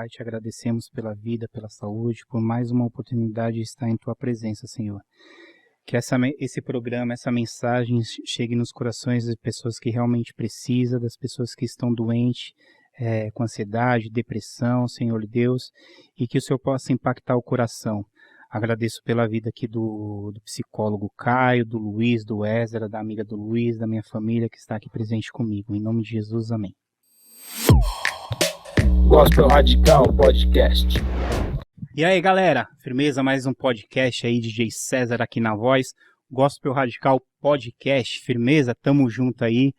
Pai, te agradecemos pela vida, pela saúde, por mais uma oportunidade de estar em Tua presença, Senhor. Que esse programa, essa mensagem chegue nos corações das pessoas que realmente precisam, das pessoas que estão doentes, com ansiedade, depressão, Senhor Deus, e que o Senhor possa impactar o coração. Agradeço pela vida aqui do psicólogo Caio, do Luiz, do Ezra, da amiga do Luiz, da minha família que está aqui presente comigo. Em nome de Jesus, amém. Gospel Radical Podcast. E aí, galera, firmeza, mais um podcast aí, DJ César aqui na voz, Gospel Radical Podcast, firmeza, tamo junto aí.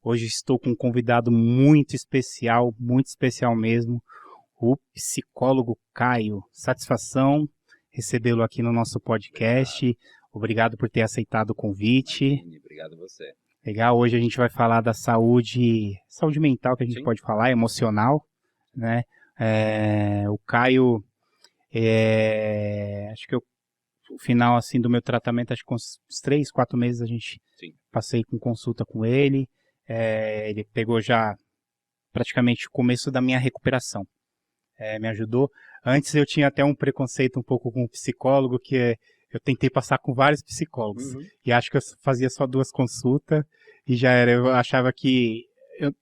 Hoje estou com um convidado muito especial mesmo, o psicólogo Caio. Satisfação recebê-lo aqui no nosso podcast. Obrigado por ter aceitado o convite. Obrigado a você. Legal, hoje a gente vai falar da saúde mental, que a gente pode falar, emocional, né? O Caio, acho que o final assim do meu tratamento, acho que com uns 3, 4 meses a gente passei com consulta com ele. Ele pegou já praticamente o começo da minha recuperação. Me ajudou. Antes eu tinha até um preconceito um pouco com o psicólogo, que eu tentei passar com vários psicólogos. E acho que eu fazia só 2 consultas e já era. Eu achava que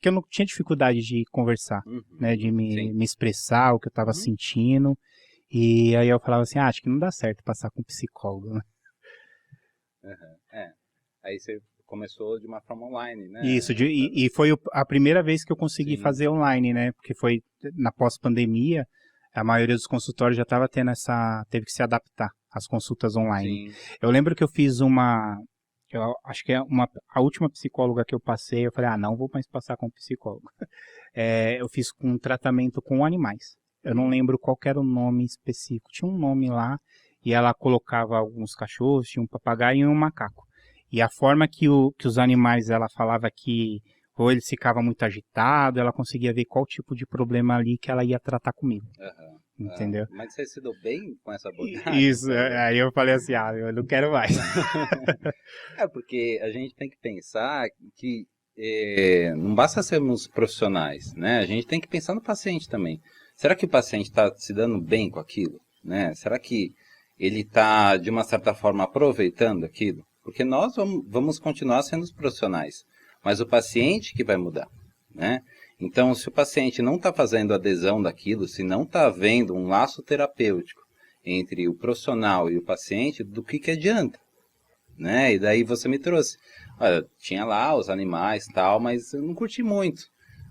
eu não tinha dificuldade de conversar, né, de me expressar o que eu estava sentindo. E aí eu falava assim, acho que não dá certo passar com psicólogo, né? Aí você começou de uma forma online, né? Isso, e foi a primeira vez que eu consegui fazer online, né? Porque foi na pós-pandemia, a maioria dos consultórios já estava teve que se adaptar às consultas online. Eu lembro que eu fiz eu acho que a última psicóloga que eu passei, eu falei, não vou mais passar com psicólogo. Eu fiz um tratamento com animais. Eu não lembro qual era o nome específico. Tinha um nome lá e ela colocava alguns cachorros, tinha um papagaio e um macaco. E a forma que os animais, ela falava que ou eles ficavam muito agitados, ela conseguia ver qual tipo de problema ali que ela ia tratar comigo. Entendeu? Mas você se deu bem com essa abordagem? Isso, aí eu falei assim, eu não quero mais. Porque a gente tem que pensar que não basta sermos profissionais, né? A gente tem que pensar no paciente também. Será que o paciente está se dando bem com aquilo? Né? Será que ele está, de uma certa forma, aproveitando aquilo? Porque nós vamos continuar sendo os profissionais, mas o paciente que vai mudar, né? Então, se o paciente não está fazendo adesão daquilo, se não está havendo um laço terapêutico entre o profissional e o paciente, do que adianta? Né? E daí você me trouxe, olha, tinha lá os animais e tal, mas eu não curti muito,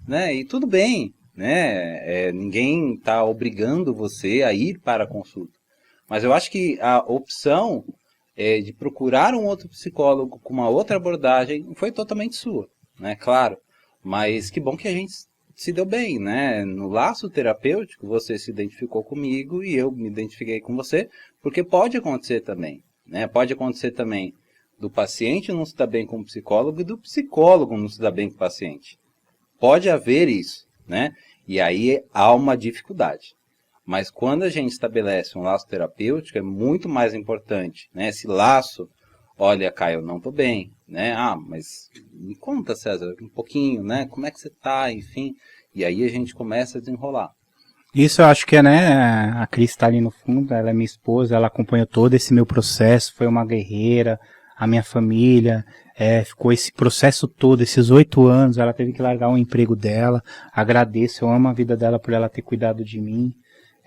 né? E tudo bem, né? Ninguém está obrigando você a ir para a consulta. Mas eu acho que a opção de procurar um outro psicólogo com uma outra abordagem foi totalmente sua, né? Claro, mas que bom que a gente se deu bem, né? No laço terapêutico você se identificou comigo e eu me identifiquei com você, porque pode acontecer também, né? Pode acontecer também do paciente não se dar bem com o psicólogo e do psicólogo não se dar bem com o paciente. Pode haver isso, né? E aí há uma dificuldade. Mas quando a gente estabelece um laço terapêutico, é muito mais importante, né? Esse laço, olha, Caio, eu não estou bem, né? Mas me conta, César, um pouquinho, né? Como é que você está, enfim. E aí a gente começa a desenrolar. Isso eu acho que né? A Cris está ali no fundo, ela é minha esposa, ela acompanhou todo esse meu processo, foi uma guerreira, a minha família, ficou esse processo todo, esses 8 anos, ela teve que largar o emprego dela. Agradeço, eu amo a vida dela por ela ter cuidado de mim.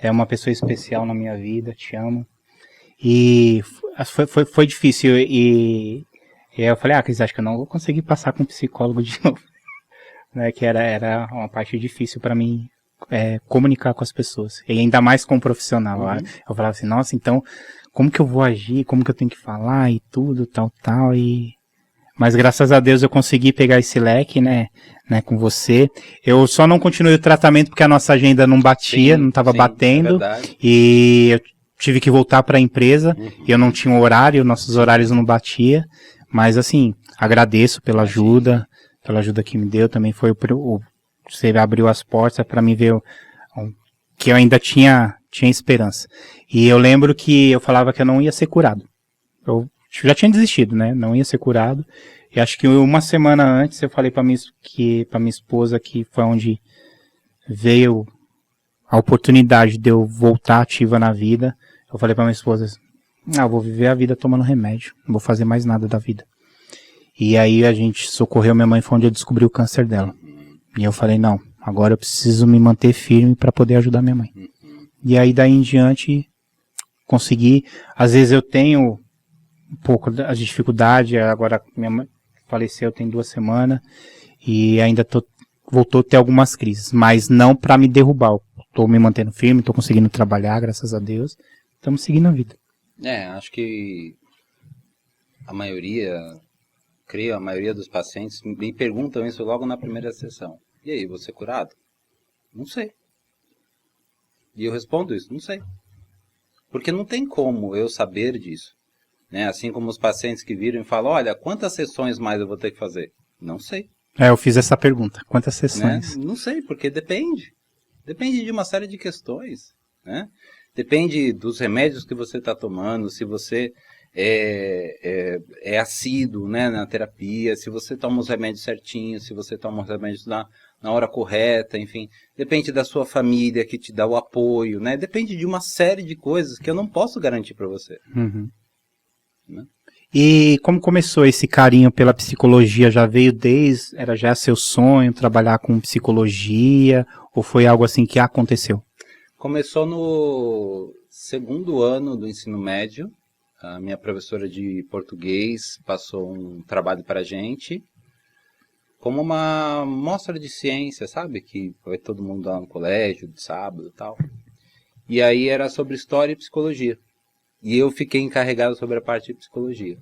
É uma pessoa especial na minha vida, te amo. E foi difícil. E eu falei, Cris, acho que eu não vou conseguir passar com um psicólogo de novo. Né, que era uma parte difícil para mim comunicar com as pessoas. E ainda mais com um profissional. Eu falava assim, nossa, então, como que eu vou agir? Como que eu tenho que falar? E tudo, tal. Mas graças a Deus eu consegui pegar esse leque, né, com você. Eu só não continuei o tratamento porque a nossa agenda não batia, não estava batendo. E eu tive que voltar para a empresa. E eu não tinha um horário, nossos horários não batiam. Mas assim, agradeço pela ajuda que me deu. Também foi você abriu as portas para mim ver que eu ainda tinha esperança. E eu lembro que eu falava que eu não ia ser curado. Eu já tinha desistido, né? Não ia ser curado. E acho que uma semana antes eu falei para minha esposa, que foi onde veio a oportunidade de eu voltar ativa na vida, eu falei pra minha esposa, eu vou viver a vida tomando remédio, não vou fazer mais nada da vida. E aí a gente socorreu minha mãe, foi onde eu descobri o câncer dela. E eu falei, não, agora eu preciso me manter firme para poder ajudar minha mãe. E aí daí em diante, consegui. Às vezes eu tenho um pouco de dificuldade, agora minha mãe faleceu tem 2 semanas, e ainda voltou a ter algumas crises, mas não para me derrubar. Estou me mantendo firme, estou conseguindo trabalhar, graças a Deus. Estamos seguindo a vida. Acho que a maioria dos pacientes me perguntam isso logo na primeira sessão. E aí, você é curado? Não sei. E eu respondo isso, não sei. Porque não tem como eu saber disso. Né? Assim como os pacientes que viram e falam, olha, quantas sessões mais eu vou ter que fazer? Não sei. Eu fiz essa pergunta. Quantas sessões? Né? Não sei, porque depende. Depende de uma série de questões. Né? Depende dos remédios que você está tomando, se você é assíduo, né, na terapia, se você toma os remédios certinhos, se você toma os remédios na hora correta, enfim. Depende da sua família que te dá o apoio, né? Depende de uma série de coisas que eu não posso garantir para você. Uhum. Né? E como começou esse carinho pela psicologia? Já veio era já seu sonho trabalhar com psicologia? Ou foi algo assim que aconteceu? Começou no 2º ano do ensino médio. A minha professora de português passou um trabalho para a gente, como uma mostra de ciência, sabe? Que vai todo mundo lá no colégio, de sábado e tal. E aí era sobre história e psicologia. E eu fiquei encarregado sobre a parte de psicologia.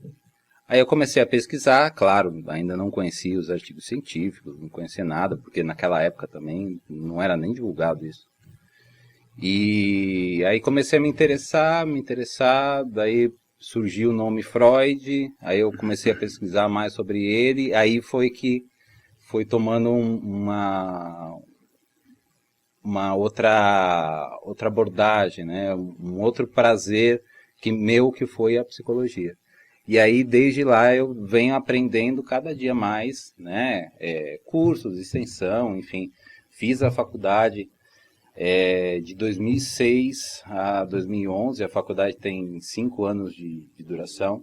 Aí eu comecei a pesquisar, claro, ainda não conhecia os artigos científicos, não conhecia nada, porque naquela época também não era nem divulgado isso. E aí comecei a me interessar, daí surgiu o nome Freud, aí eu comecei a pesquisar mais sobre ele, aí foi que foi tomando uma outra abordagem, né? Um outro prazer que foi a psicologia. E aí, desde lá, eu venho aprendendo cada dia mais, né? Cursos, extensão, enfim. Fiz a faculdade de 2006 a 2011, a faculdade tem 5 anos de duração.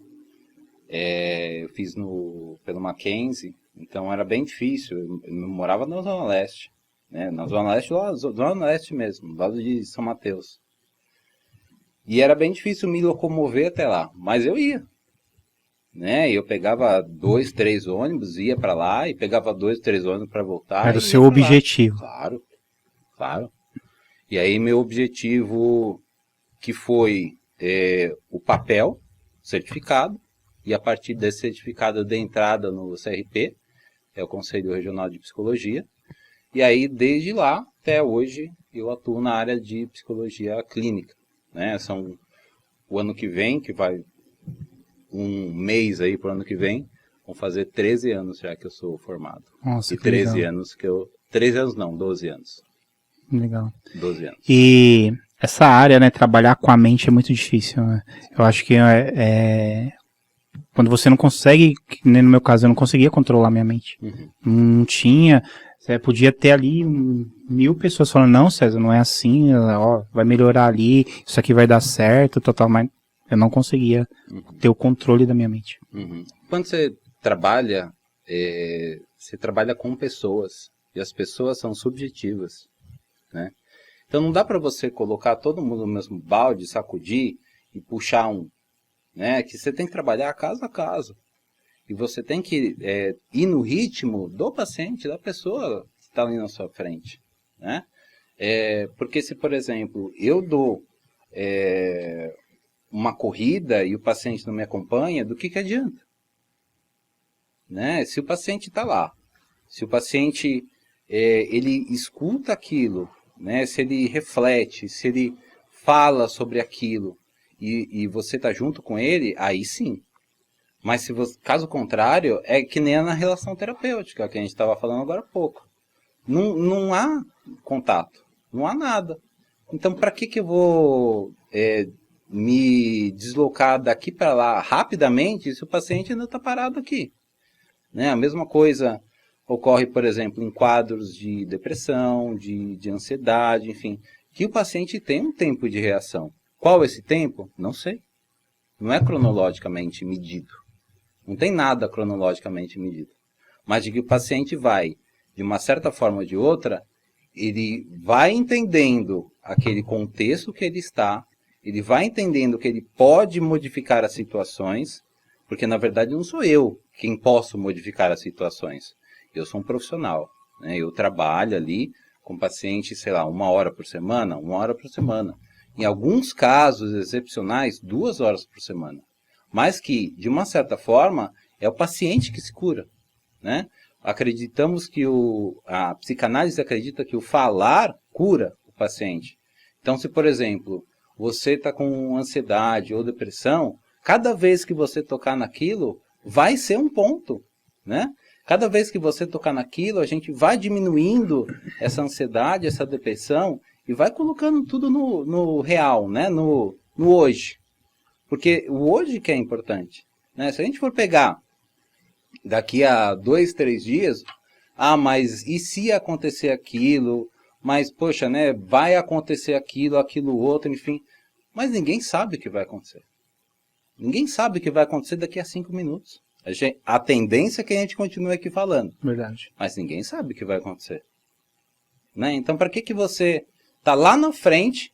Eu fiz pelo Mackenzie, então era bem difícil. Eu morava na Zona Leste, né? Na Zona Leste, Zona Leste mesmo, do lado de São Mateus. E era bem difícil me locomover até lá, mas eu ia. Né? Eu pegava 2, 3 ônibus, ia para lá, e pegava 2, 3 ônibus para voltar. Era o seu objetivo. Claro, claro. E aí meu objetivo, que foi o papel, certificado, e a partir desse certificado eu dei entrada no CRP, o Conselho Regional de Psicologia, e aí desde lá até hoje eu atuo na área de psicologia clínica. Né? O ano que vem, que vai um mês aí pro ano que vem, vão fazer 13 anos já que eu sou formado. Nossa, e que 13 legal. anos que eu... 13 anos não, 12 anos. Legal. 12 anos. E essa área, né, trabalhar com a mente é muito difícil, né? Eu acho que quando você não consegue, nem no meu caso, eu não conseguia controlar minha mente. Uhum. Não tinha, você podia ter ali 1000 pessoas falando, não, César, não é assim, ó, vai melhorar ali, isso aqui vai dar certo, total, mas eu não conseguia ter o controle da minha mente. Uhum. Quando você trabalha com pessoas, e as pessoas são subjetivas, né? Então não dá para você colocar todo mundo no mesmo balde, sacudir e puxar um, né? Que você tem que trabalhar caso a caso. E você tem que ir no ritmo do paciente, da pessoa que está ali na sua frente, né? Porque se, por exemplo, eu dou uma corrida e o paciente não me acompanha, do que adianta? Né? Se o paciente está lá, se o paciente ele escuta aquilo, né? Se ele reflete, se ele fala sobre aquilo e você está junto com ele, aí sim. Mas se você, caso contrário, é que nem na relação terapêutica que a gente estava falando agora há pouco. Não há contato, não há nada. Então, para que eu vou me deslocar daqui para lá rapidamente se o paciente ainda está parado aqui? Né? A mesma coisa ocorre, por exemplo, em quadros de depressão, de ansiedade, enfim, que o paciente tem um tempo de reação. Qual esse tempo? Não sei. Não é cronologicamente medido. Não tem nada cronologicamente medido. Mas de que o paciente vai, de uma certa forma ou de outra, ele vai entendendo aquele contexto que ele está, ele vai entendendo que ele pode modificar as situações, porque na verdade não sou eu quem posso modificar as situações. Eu sou um profissional, né? Eu trabalho ali com paciente, sei lá, 1 hora por semana, 1 hora por semana. Em alguns casos excepcionais, 2 horas por semana. Mas que, de uma certa forma, é o paciente que se cura, né? Acreditamos que a psicanálise acredita que o falar cura o paciente. Então, se, por exemplo, você está com ansiedade ou depressão, cada vez que você tocar naquilo, vai ser um ponto, né? Cada vez que você tocar naquilo, a gente vai diminuindo essa ansiedade, essa depressão, e vai colocando tudo no real, né? No hoje. Porque o hoje que é importante, né? Se a gente for pegar daqui a 2, 3 dias, mas e se acontecer aquilo? Mas, poxa, né? Vai acontecer aquilo outro, enfim. Mas ninguém sabe o que vai acontecer. Ninguém sabe o que vai acontecer daqui a 5 minutos. A tendência é que a gente continue aqui falando. Verdade. Mas ninguém sabe o que vai acontecer. Né? Então, para que você está lá na frente?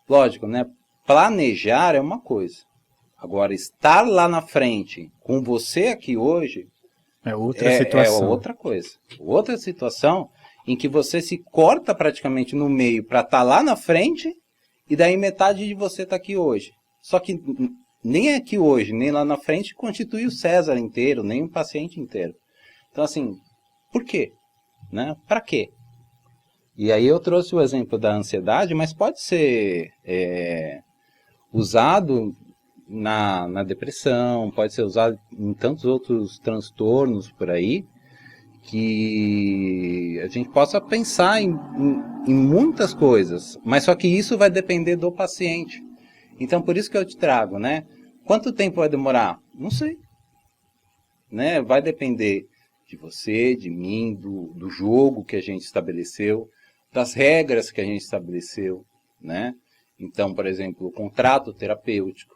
Lógico, né? Planejar é uma coisa. Agora, estar lá na frente, com você aqui hoje, é outra situação. É outra coisa. Outra situação em que você se corta praticamente no meio para estar lá na frente e daí metade de você está aqui hoje. Só que nem aqui hoje, nem lá na frente constitui o César inteiro, nem o paciente inteiro. Então, assim, por quê? Né? Para quê? E aí eu trouxe o exemplo da ansiedade, mas pode ser usado na depressão, pode ser usado em tantos outros transtornos por aí, que a gente possa pensar em muitas coisas, mas só que isso vai depender do paciente. Então, por isso que eu te trago, né? Quanto tempo vai demorar? Não sei. Né? Vai depender de você, de mim, do jogo que a gente estabeleceu, das regras que a gente estabeleceu, né? Então, por exemplo, o contrato terapêutico,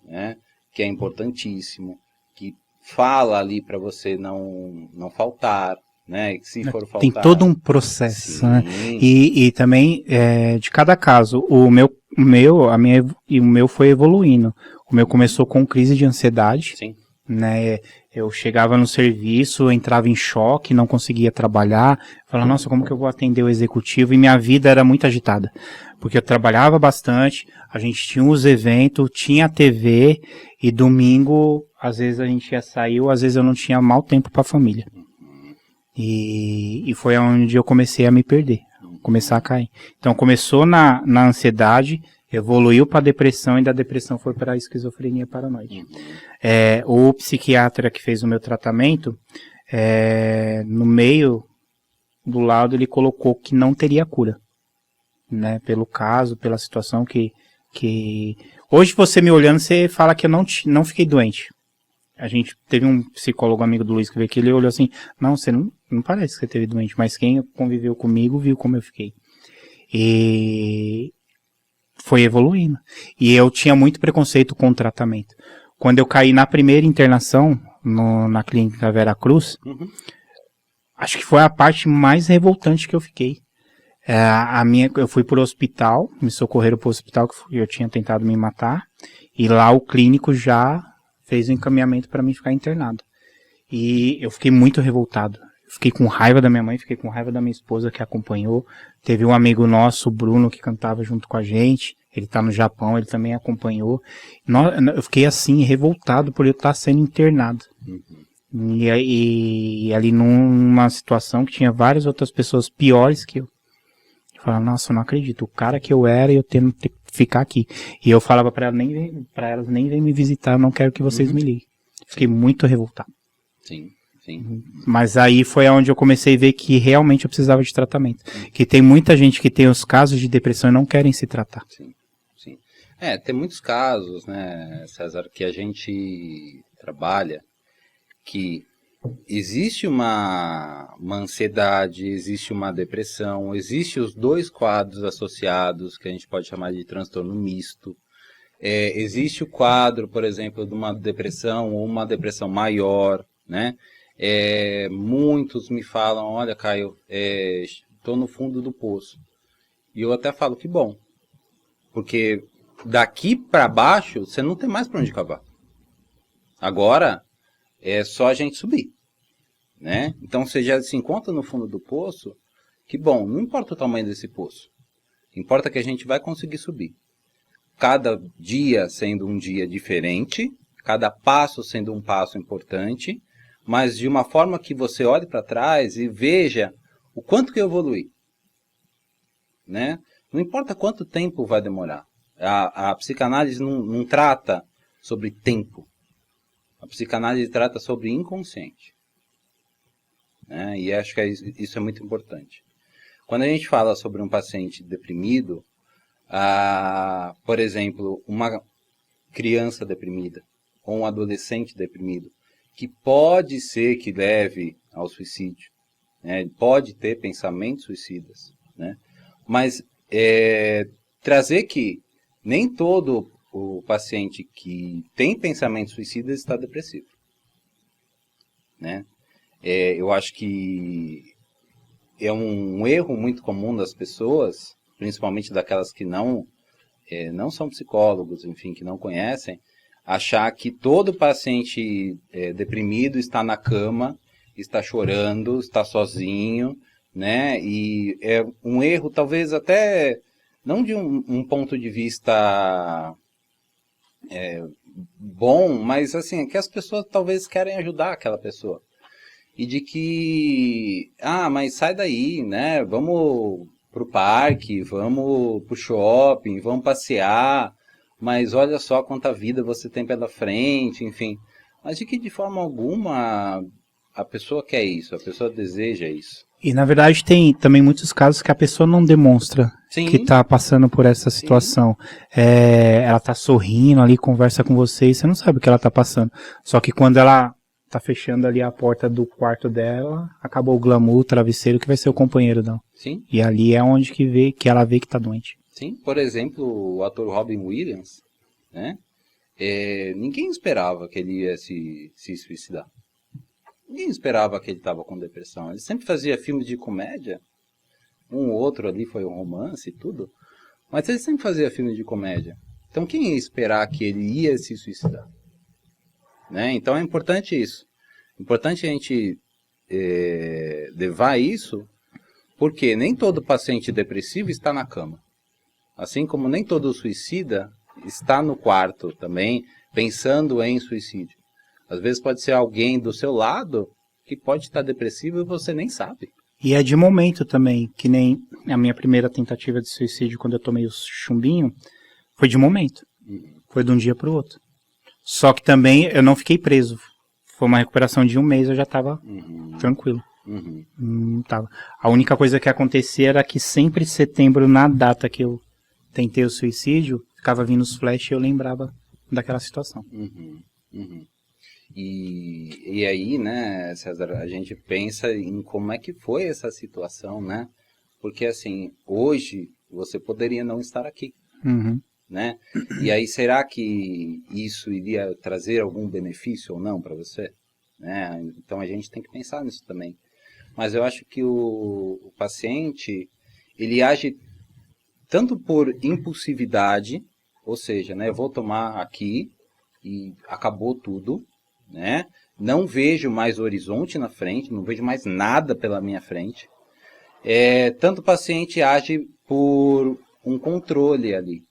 né? Que é importantíssimo, que fala ali para você não faltar, né? Que se for faltar... Tem todo um processo, né? E também, de cada caso, o meu foi evoluindo. O meu começou com crise de ansiedade. Sim. Né? Eu chegava no serviço, entrava em choque, não conseguia trabalhar, falava, nossa, como que eu vou atender o executivo? E minha vida era muito agitada, porque eu trabalhava bastante, a gente tinha os eventos, tinha a TV, e domingo, às vezes a gente ia sair, ou às vezes eu não tinha mal tempo para a família. E foi onde eu comecei a me perder, começar a cair. Então começou na ansiedade, evoluiu para a depressão e da depressão foi para a esquizofrenia paranoide. O psiquiatra que fez o meu tratamento, no meio do lado ele colocou que não teria cura, né? Pelo caso, pela situação que... Hoje você me olhando, você fala que eu não fiquei doente. A gente teve um psicólogo amigo do Luiz que veio aqui, ele olhou assim, não, você não parece que você teve doente, mas quem conviveu comigo viu como eu fiquei. E foi evoluindo. E eu tinha muito preconceito com o tratamento. Quando eu caí na primeira internação, na clínica Veracruz, acho que foi a parte mais revoltante que eu fiquei. Eu fui pro hospital, me socorreram pro hospital, que eu tinha tentado me matar, e lá o clínico já fez o encaminhamento para mim ficar internado. E eu fiquei muito revoltado. Fiquei com raiva da minha mãe, fiquei com raiva da minha esposa que acompanhou. Teve um amigo nosso, o Bruno, que cantava junto com a gente. Ele tá no Japão, ele também acompanhou. Eu fiquei assim, revoltado por eu estar sendo internado. E ali numa situação que tinha várias outras pessoas piores que eu. Eu falava, nossa, eu não acredito. O cara que eu era, eu tendo que ficar aqui. E eu falava para elas, nem vem me visitar, eu não quero que vocês me liguem. Fiquei muito revoltado. Sim. Sim. Mas aí foi onde eu comecei a ver que realmente eu precisava de tratamento. Que tem muita gente que tem os casos de depressão e não querem se tratar. Sim. Tem muitos casos, né, César, que a gente trabalha que existe uma ansiedade, existe uma depressão, existe os dois quadros associados, que a gente pode chamar de transtorno misto. Existe o quadro, por exemplo, de uma depressão ou uma depressão maior, né? Muitos me falam, olha, Caio, estou no fundo do poço. E eu até falo que bom, porque daqui para baixo você não tem mais para onde cavar. Agora é só a gente subir, né? Então você já se encontra no fundo do poço, que bom, não importa o tamanho desse poço, importa que a gente vai conseguir subir. Cada dia sendo um dia diferente, cada passo sendo um passo importante, mas de uma forma que você olhe para trás e veja o quanto que eu evolui, né? Não importa quanto tempo vai demorar. A psicanálise não trata sobre tempo. A psicanálise trata sobre inconsciente, né? E acho que isso é muito importante. Quando a gente fala sobre um paciente deprimido, por exemplo, uma criança deprimida ou um adolescente deprimido, que pode ser que leve ao suicídio, né? Pode ter pensamentos suicidas, né? Mas trazer que nem todo o paciente que tem pensamentos suicidas está depressivo, né? Eu acho que é um erro muito comum das pessoas, principalmente daquelas que não são psicólogos, enfim, que não conhecem, achar que todo paciente deprimido está na cama, está chorando, está sozinho, né? E é um erro, talvez até, não de um ponto de vista bom, mas assim, que as pessoas talvez querem ajudar aquela pessoa. E de que, mas sai daí, né? Vamos pro parque, vamos pro shopping, vamos passear, mas olha só quanta vida você tem pela frente, enfim. Mas de que de forma alguma a pessoa quer isso, a pessoa deseja isso. E na verdade tem também muitos casos que a pessoa não demonstra Sim. que está passando por essa situação. Ela está sorrindo ali, conversa com você e você não sabe o que ela está passando. Só que quando ela tá fechando ali a porta do quarto dela, acabou o glamour, o travesseiro que vai ser o companheiro dela. Sim. E ali é onde que ela vê que tá doente. Sim, por exemplo, o ator Robin Williams, né? Ninguém esperava que ele ia se suicidar. Ninguém esperava que ele estava com depressão. Ele sempre fazia filmes de comédia. Um ou outro ali foi um romance e tudo. Mas ele sempre fazia filmes de comédia. Então quem ia esperar que ele ia se suicidar? Né? Então é importante isso. É importante a gente levar isso, porque nem todo paciente depressivo está na cama. Assim como nem todo suicida está no quarto também, pensando em suicídio. Às vezes pode ser alguém do seu lado que pode estar depressivo e você nem sabe. E é de momento também, que nem a minha primeira tentativa de suicídio, quando eu tomei o chumbinho, foi de momento. Foi de um dia para o outro. Só que também eu não fiquei preso. Foi uma recuperação de 1 mês, eu já estava tranquilo. Tava. A única coisa que acontecia era que sempre em setembro, na data que eu tentei o suicídio, ficava vindo os flash e eu lembrava daquela situação. E aí, né, César, a gente pensa em como é que foi essa situação, né? Porque, assim, hoje você poderia não estar aqui, né? E aí, será que isso iria trazer algum benefício ou não para você? Né? Então, a gente tem que pensar nisso também. Mas eu acho que o paciente, ele age tanto por impulsividade, ou seja, né, eu vou tomar aqui e acabou tudo, né? Não vejo mais horizonte na frente, não vejo mais nada pela minha frente. Tanto o paciente age por um controle ali.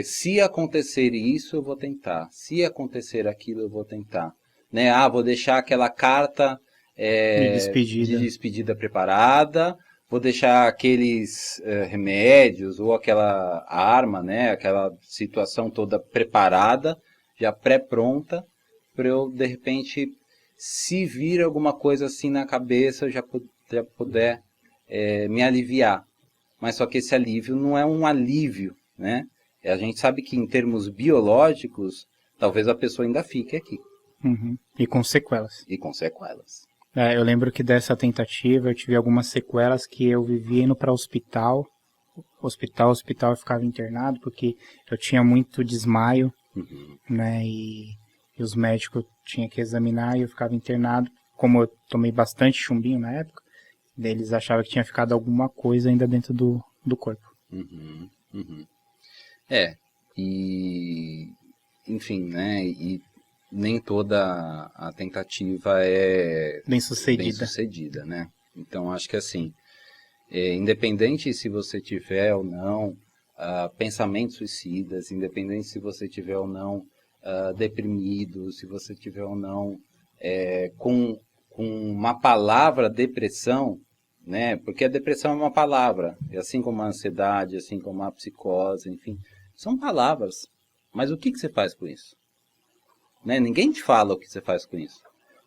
Se acontecer isso, eu vou tentar. Se acontecer aquilo, eu vou tentar. Né? Vou deixar aquela carta de despedida preparada, vou deixar aqueles remédios ou aquela arma, né? Aquela situação toda preparada, já pré-pronta, para eu, de repente, se vir alguma coisa assim na cabeça, eu já puder me aliviar. Mas só que esse alívio não é um alívio, né? A gente sabe que em termos biológicos, talvez a pessoa ainda fique aqui. Uhum. E com sequelas. E com sequelas. Eu lembro que dessa tentativa eu tive algumas sequelas que eu vivia indo para hospital, eu ficava internado porque eu tinha muito desmaio, né, e os médicos tinham que examinar e eu ficava internado, como eu tomei bastante chumbinho na época, daí eles achavam que tinha ficado alguma coisa ainda dentro do corpo. E enfim, né, e nem toda a tentativa é Bem sucedida. bem sucedida, né? Então acho que assim, independente se você tiver ou não pensamentos suicidas, independente se você tiver ou não deprimido, se você tiver ou não com uma palavra depressão, né? Porque a depressão é uma palavra, assim como a ansiedade, assim como a psicose, enfim, são palavras. Mas o que você faz com isso? Né? Ninguém te fala o que você faz com isso.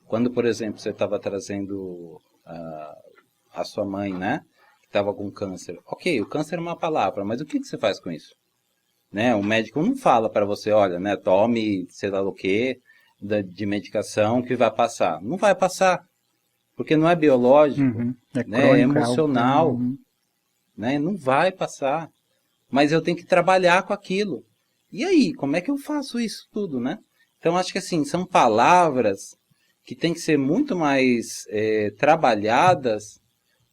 Quando, por exemplo, você estava trazendo a sua mãe, né? Que estava com câncer. Ok, o câncer é uma palavra, mas o que você faz com isso? Né? O médico não fala para você, olha, né? Tome, sei lá o quê, de medicação que vai passar. Não vai passar. Porque não é biológico, É né? crônico, É emocional, algo, né? Não vai passar. Mas eu tenho que trabalhar com aquilo. E aí, como é que eu faço isso tudo, né? Então, acho que assim, são palavras que têm que ser muito mais trabalhadas,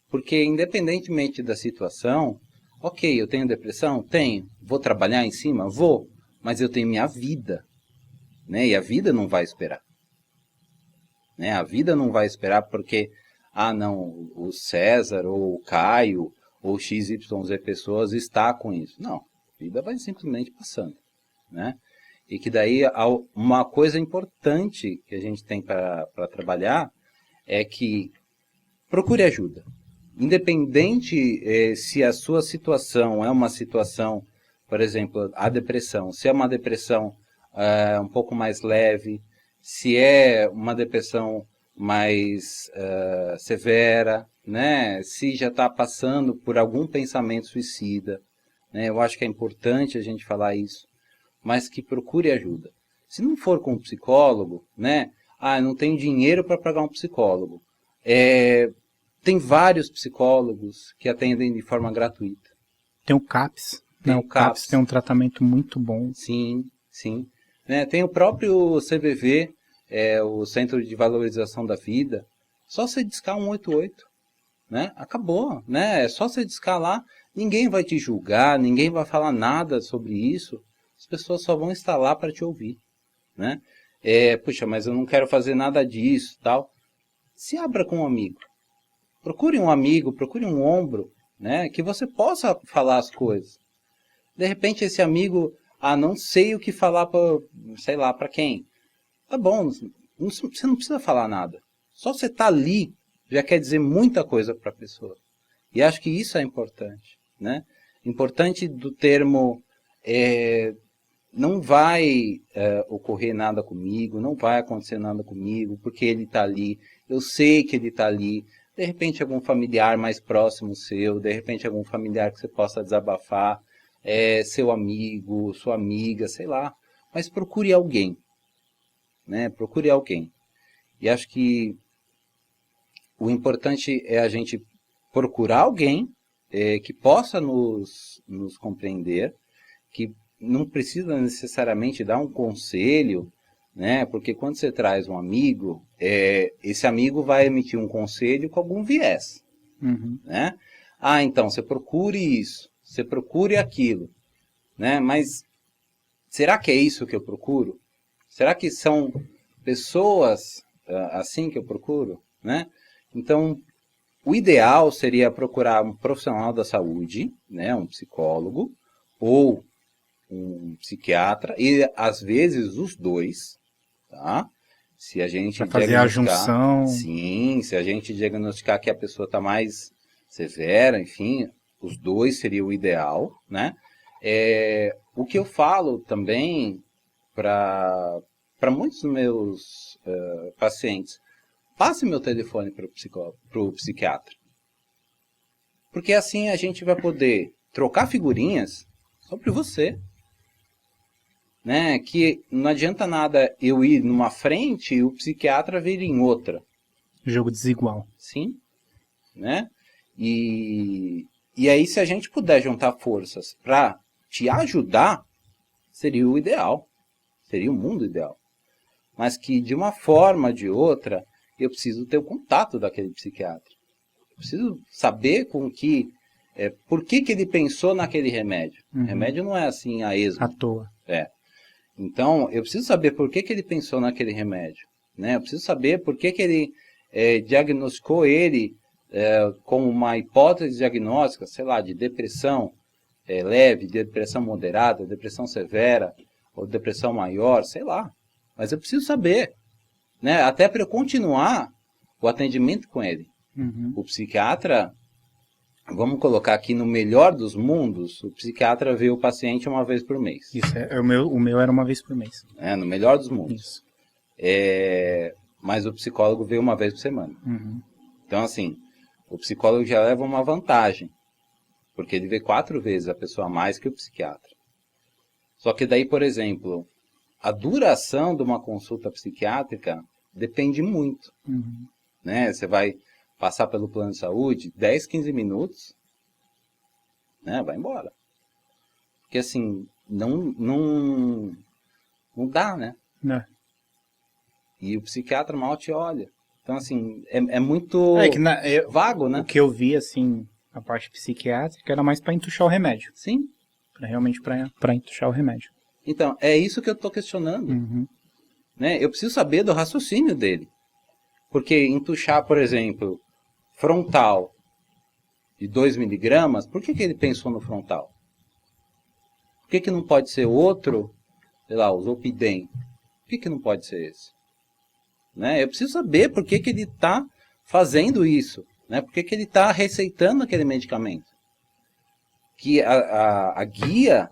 porque independentemente da situação, ok, eu tenho depressão? Tenho. Vou trabalhar em cima? Vou. Mas eu tenho minha vida, né? E a vida não vai esperar. Né? A vida não vai esperar porque, não, o César, ou o Caio, ou XYZ pessoas está com isso. Não, a vida vai simplesmente passando, né? E que daí uma coisa importante que a gente tem para trabalhar é que procure ajuda. Independente se a sua situação é uma situação, por exemplo, a depressão, se é uma depressão um pouco mais leve, se é uma depressão mais severa, né? Se já está passando por algum pensamento suicida, né? Eu acho que é importante a gente falar isso, mas que procure ajuda. Se não for com um psicólogo, né? Eu não tenho dinheiro para pagar um psicólogo. Tem vários psicólogos que atendem de forma gratuita. Tem o CAPS. Tem né? o CAPS. Tem um tratamento muito bom. Sim, sim. Né? Tem o próprio CVV, o Centro de Valorização da Vida. Só você discar 188, né? Acabou, né? É só você discar lá. Ninguém vai te julgar, ninguém vai falar nada sobre isso. As pessoas só vão estar lá para te ouvir, né? Puxa, mas eu não quero fazer nada disso, tal. Se abra com um amigo. Procure um amigo, procure um ombro, né? Que você possa falar as coisas. De repente esse amigo, não sei o que falar para, sei lá, para quem. Tá bom, você não precisa falar nada. Só você estar ali já quer dizer muita coisa para a pessoa. E acho que isso é importante, né? Importante do termo não vai ocorrer nada comigo, não vai acontecer nada comigo, porque ele está ali, eu sei que ele está ali. De repente algum familiar mais próximo seu, de repente algum familiar que você possa desabafar, seu amigo, sua amiga, sei lá. Mas procure alguém, né? Procure alguém. E acho que o importante é a gente procurar alguém que possa nos compreender, que não precisa necessariamente dar um conselho, né? Porque quando você traz um amigo, esse amigo vai emitir um conselho com algum viés, né? Então, você procure isso, você procure aquilo, né? Mas será que é isso que eu procuro? Será que são pessoas assim que eu procuro, né? Então, o ideal seria procurar um profissional da saúde, né? Um psicólogo ou um psiquiatra, e às vezes os dois, tá? Se a gente Pra fazer a junção. Sim, se a gente diagnosticar que a pessoa está mais severa, enfim, os dois seria o ideal, né? O que eu falo também para muitos dos meus pacientes, passe meu telefone para o psiquiatra. Porque assim a gente vai poder trocar figurinhas sobre você. né? Que não adianta nada eu ir numa frente e o psiquiatra vir em outra. Jogo desigual. Sim, né? E aí, se a gente puder juntar forças para te ajudar, seria o ideal. Seria o mundo ideal. Mas que, de uma forma ou de outra, eu preciso ter o contato daquele psiquiatra. Eu preciso saber por que ele pensou naquele remédio. Uhum. Remédio não é assim a esmo. À toa. Então, eu preciso saber por que ele pensou naquele remédio. Né? Eu preciso saber por que ele diagnosticou ele com uma hipótese diagnóstica, sei lá, de depressão leve, depressão moderada, depressão severa, ou depressão maior, sei lá. Mas eu preciso saber, né? Até para eu continuar o atendimento com ele. Uhum. O psiquiatra, vamos colocar aqui no melhor dos mundos, o psiquiatra vê o paciente uma vez por mês. Isso, o meu era uma vez por mês. No melhor dos mundos. Isso. Mas o psicólogo vê uma vez por semana. Uhum. Então, assim, o psicólogo já leva uma vantagem, porque ele vê 4 vezes a pessoa a mais que o psiquiatra. Só que daí, por exemplo, a duração de uma consulta psiquiátrica depende muito. Uhum. Né? Você vai passar pelo plano de saúde, 10, 15 minutos, né? Vai embora. Porque assim, não dá, né? Né? E o psiquiatra mal te olha. Então, assim, é muito vago, né? O que eu vi, assim, a parte psiquiátrica era mais para entuchar o remédio. Sim. Realmente para entuchar o remédio. Então, é isso que eu estou questionando. Uhum. Né? Eu preciso saber do raciocínio dele. Porque entuchar, por exemplo, frontal de 2 miligramas, por que ele pensou no frontal? Por que não pode ser outro, sei lá, o Zolpidem? Por que não pode ser esse? Né? Eu preciso saber por que ele está fazendo isso. Né? Por que ele está receitando aquele medicamento. Que a guia,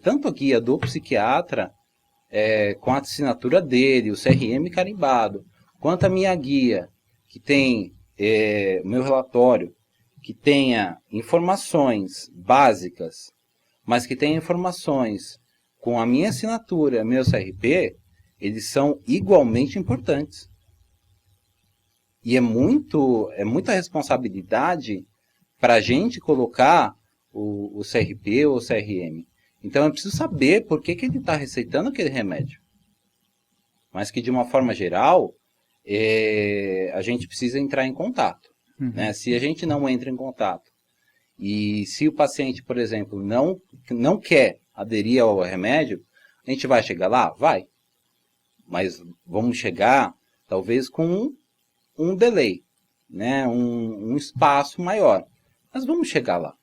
tanto a guia do psiquiatra, com a assinatura dele, o CRM carimbado, quanto a minha guia, que tem o meu relatório, que tenha informações básicas, mas que tenha informações com a minha assinatura, meu CRP, eles são igualmente importantes. E é muita responsabilidade para a gente colocar o CRP ou o CRM. Então eu preciso saber por que ele está receitando aquele remédio. Mas que de uma forma geral, a gente precisa entrar em contato. Uhum. Né? Se a gente não entra em contato, e se o paciente, por exemplo, não quer aderir ao remédio, a gente vai chegar lá? Vai. Mas vamos chegar, talvez, com um delay, né? um espaço maior. Mas vamos chegar lá.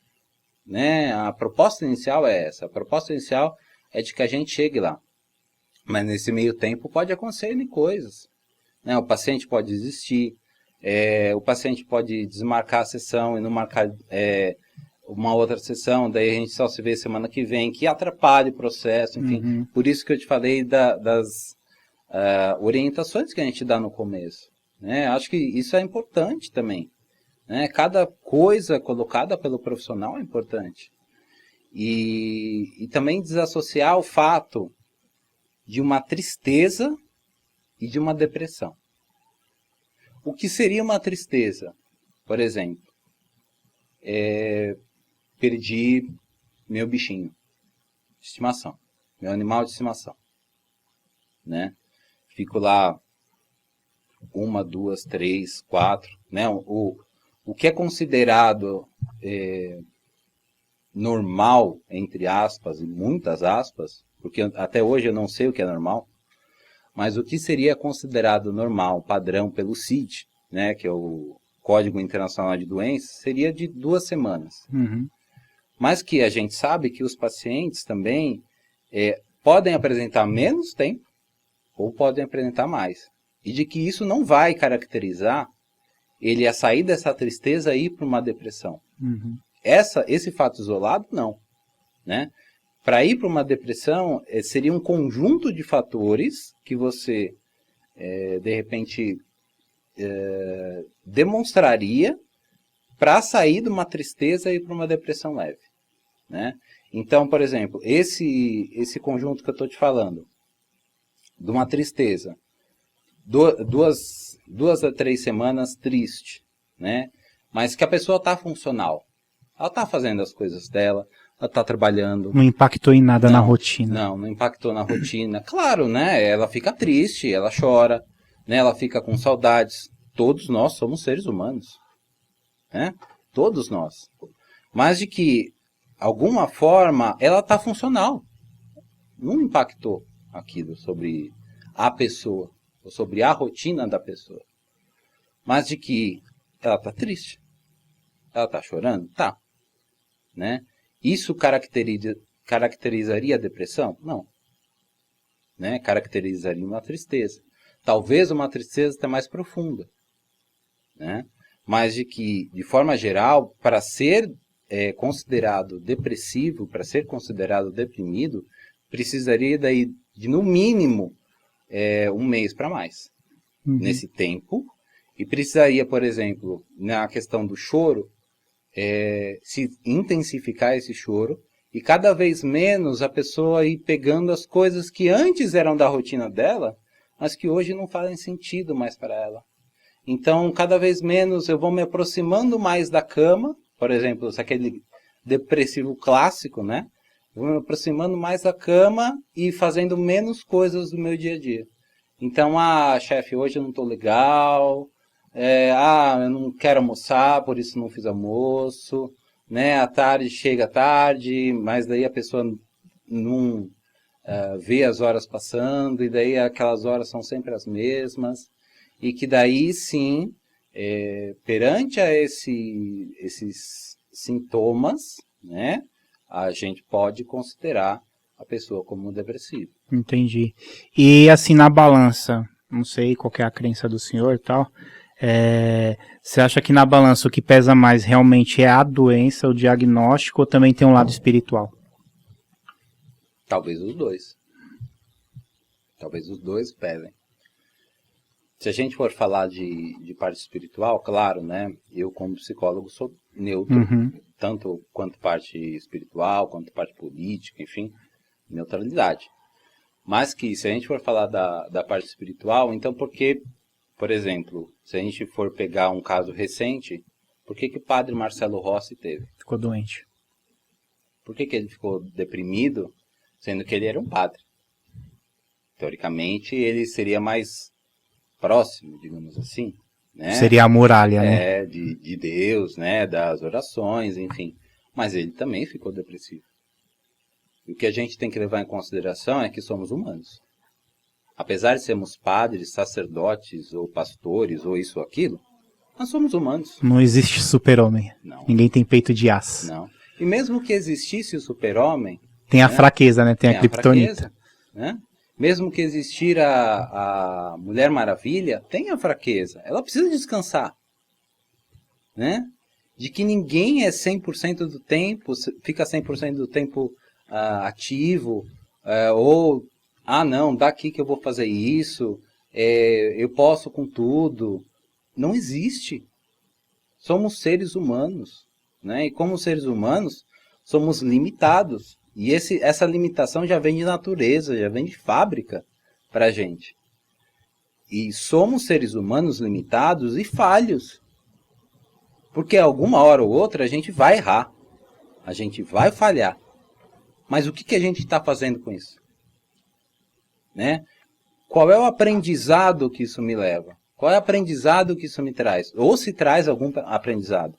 Né? A proposta inicial é essa. A proposta inicial é de que a gente chegue lá. Mas nesse meio tempo pode acontecer coisas. Né? O paciente pode desistir, o paciente pode desmarcar a sessão e não marcar uma outra sessão, daí a gente só se vê semana que vem, que atrapalha o processo, enfim. Uhum. Por isso que eu te falei das orientações que a gente dá no começo. Né? Acho que isso é importante também. Né? Cada coisa colocada pelo profissional é importante. E também desassociar o fato de uma tristeza e de uma depressão. O que seria uma tristeza? Por exemplo, perdi meu bichinho de estimação, meu animal de estimação. Né? Fico lá 1, 2, 3, 4. Né? O que é considerado normal, entre aspas, e muitas aspas, porque até hoje eu não sei o que é normal, mas o que seria considerado normal, padrão pelo CID, né, que é o Código Internacional de Doenças, seria de 2 semanas. Uhum. Mas que a gente sabe que os pacientes também podem apresentar menos tempo ou podem apresentar mais. E de que isso não vai caracterizar ele a sair dessa tristeza e ir para uma depressão. Uhum. Esse fato isolado, não. Né? Para ir para uma depressão, seria um conjunto de fatores que você, de repente, demonstraria para sair de uma tristeza e ir para uma depressão leve. Né? Então, por exemplo, esse conjunto que eu estou te falando, de uma tristeza, 2 a 3 semanas triste, né? Mas que a pessoa está funcional. Ela está fazendo as coisas dela, ela está trabalhando. Não impactou em nada na rotina. Não impactou na rotina. Claro, né? Ela fica triste, ela chora, né? Ela fica com saudades. Todos nós somos seres humanos, né? Todos nós. Mas de que, alguma forma, ela está funcional. Não impactou aquilo sobre a pessoa, ou sobre a rotina da pessoa. Mas de que ela está triste. Ela está chorando? Tá. Né? Isso caracterizaria a depressão? Não. Né? Caracterizaria uma tristeza. Talvez uma tristeza até mais profunda. Né? Mas de que, de forma geral, para ser considerado depressivo, para ser considerado deprimido, precisaria daí de, no mínimo, 1 mês para mais. Nesse tempo. E precisaria, por exemplo, na questão do choro, se intensificar esse choro e cada vez menos a pessoa ir pegando as coisas que antes eram da rotina dela, mas que hoje não fazem sentido mais para ela. Então, cada vez menos eu vou me aproximando mais da cama, por exemplo, aquele depressivo clássico, né? Vou me aproximando mais da cama e fazendo menos coisas do meu dia a dia. Então, chefe, hoje eu não estou legal, eu não quero almoçar, por isso não fiz almoço, né? À tarde chega tarde, mas daí a pessoa não vê as horas passando, e daí aquelas horas são sempre as mesmas, e que daí sim, perante a esses sintomas, né? A gente pode considerar a pessoa como depressiva. Entendi. E assim, na balança, não sei qual que é a crença do senhor e tal, você acha que na balança o que pesa mais realmente é a doença, o diagnóstico, ou também tem um lado espiritual? Talvez os dois. Talvez os dois pesem. Se a gente for falar de parte espiritual, claro, né? Eu como psicólogo sou neutro, tanto quanto parte espiritual, quanto parte política, enfim, neutralidade. Mas que se a gente for falar da parte espiritual, então por exemplo, se a gente for pegar um caso recente, por que o padre Marcelo Rossi teve? Ficou doente. Por que ele ficou deprimido, sendo que ele era um padre? Teoricamente, ele seria mais próximo, digamos assim, né? Seria a muralha, né? De Deus, né? Das orações, enfim. Mas ele também ficou depressivo. E o que a gente tem que levar em consideração é que somos humanos. Apesar de sermos padres, sacerdotes, ou pastores, ou isso ou aquilo, nós somos humanos. Não existe super-homem. Não. Ninguém tem peito de aço. Não. E mesmo que existisse o super-homem... Tem a fraqueza, né? Tem a criptonita. Fraqueza, né? Mesmo que existir a Mulher Maravilha, tem a fraqueza. Ela precisa descansar. Né? De que ninguém é 100% do tempo, fica 100% do tempo ativo, ou, não, daqui que eu vou fazer isso, eu posso com tudo. Não existe. Somos seres humanos. Né? E como seres humanos, somos limitados. E essa limitação já vem de natureza, já vem de fábrica para a gente. E somos seres humanos limitados e falhos. Porque alguma hora ou outra a gente vai errar. A gente vai falhar. Mas o que a gente está fazendo com isso? Né? Qual é o aprendizado que isso me leva? Qual é o aprendizado que isso me traz? Ou se traz algum aprendizado.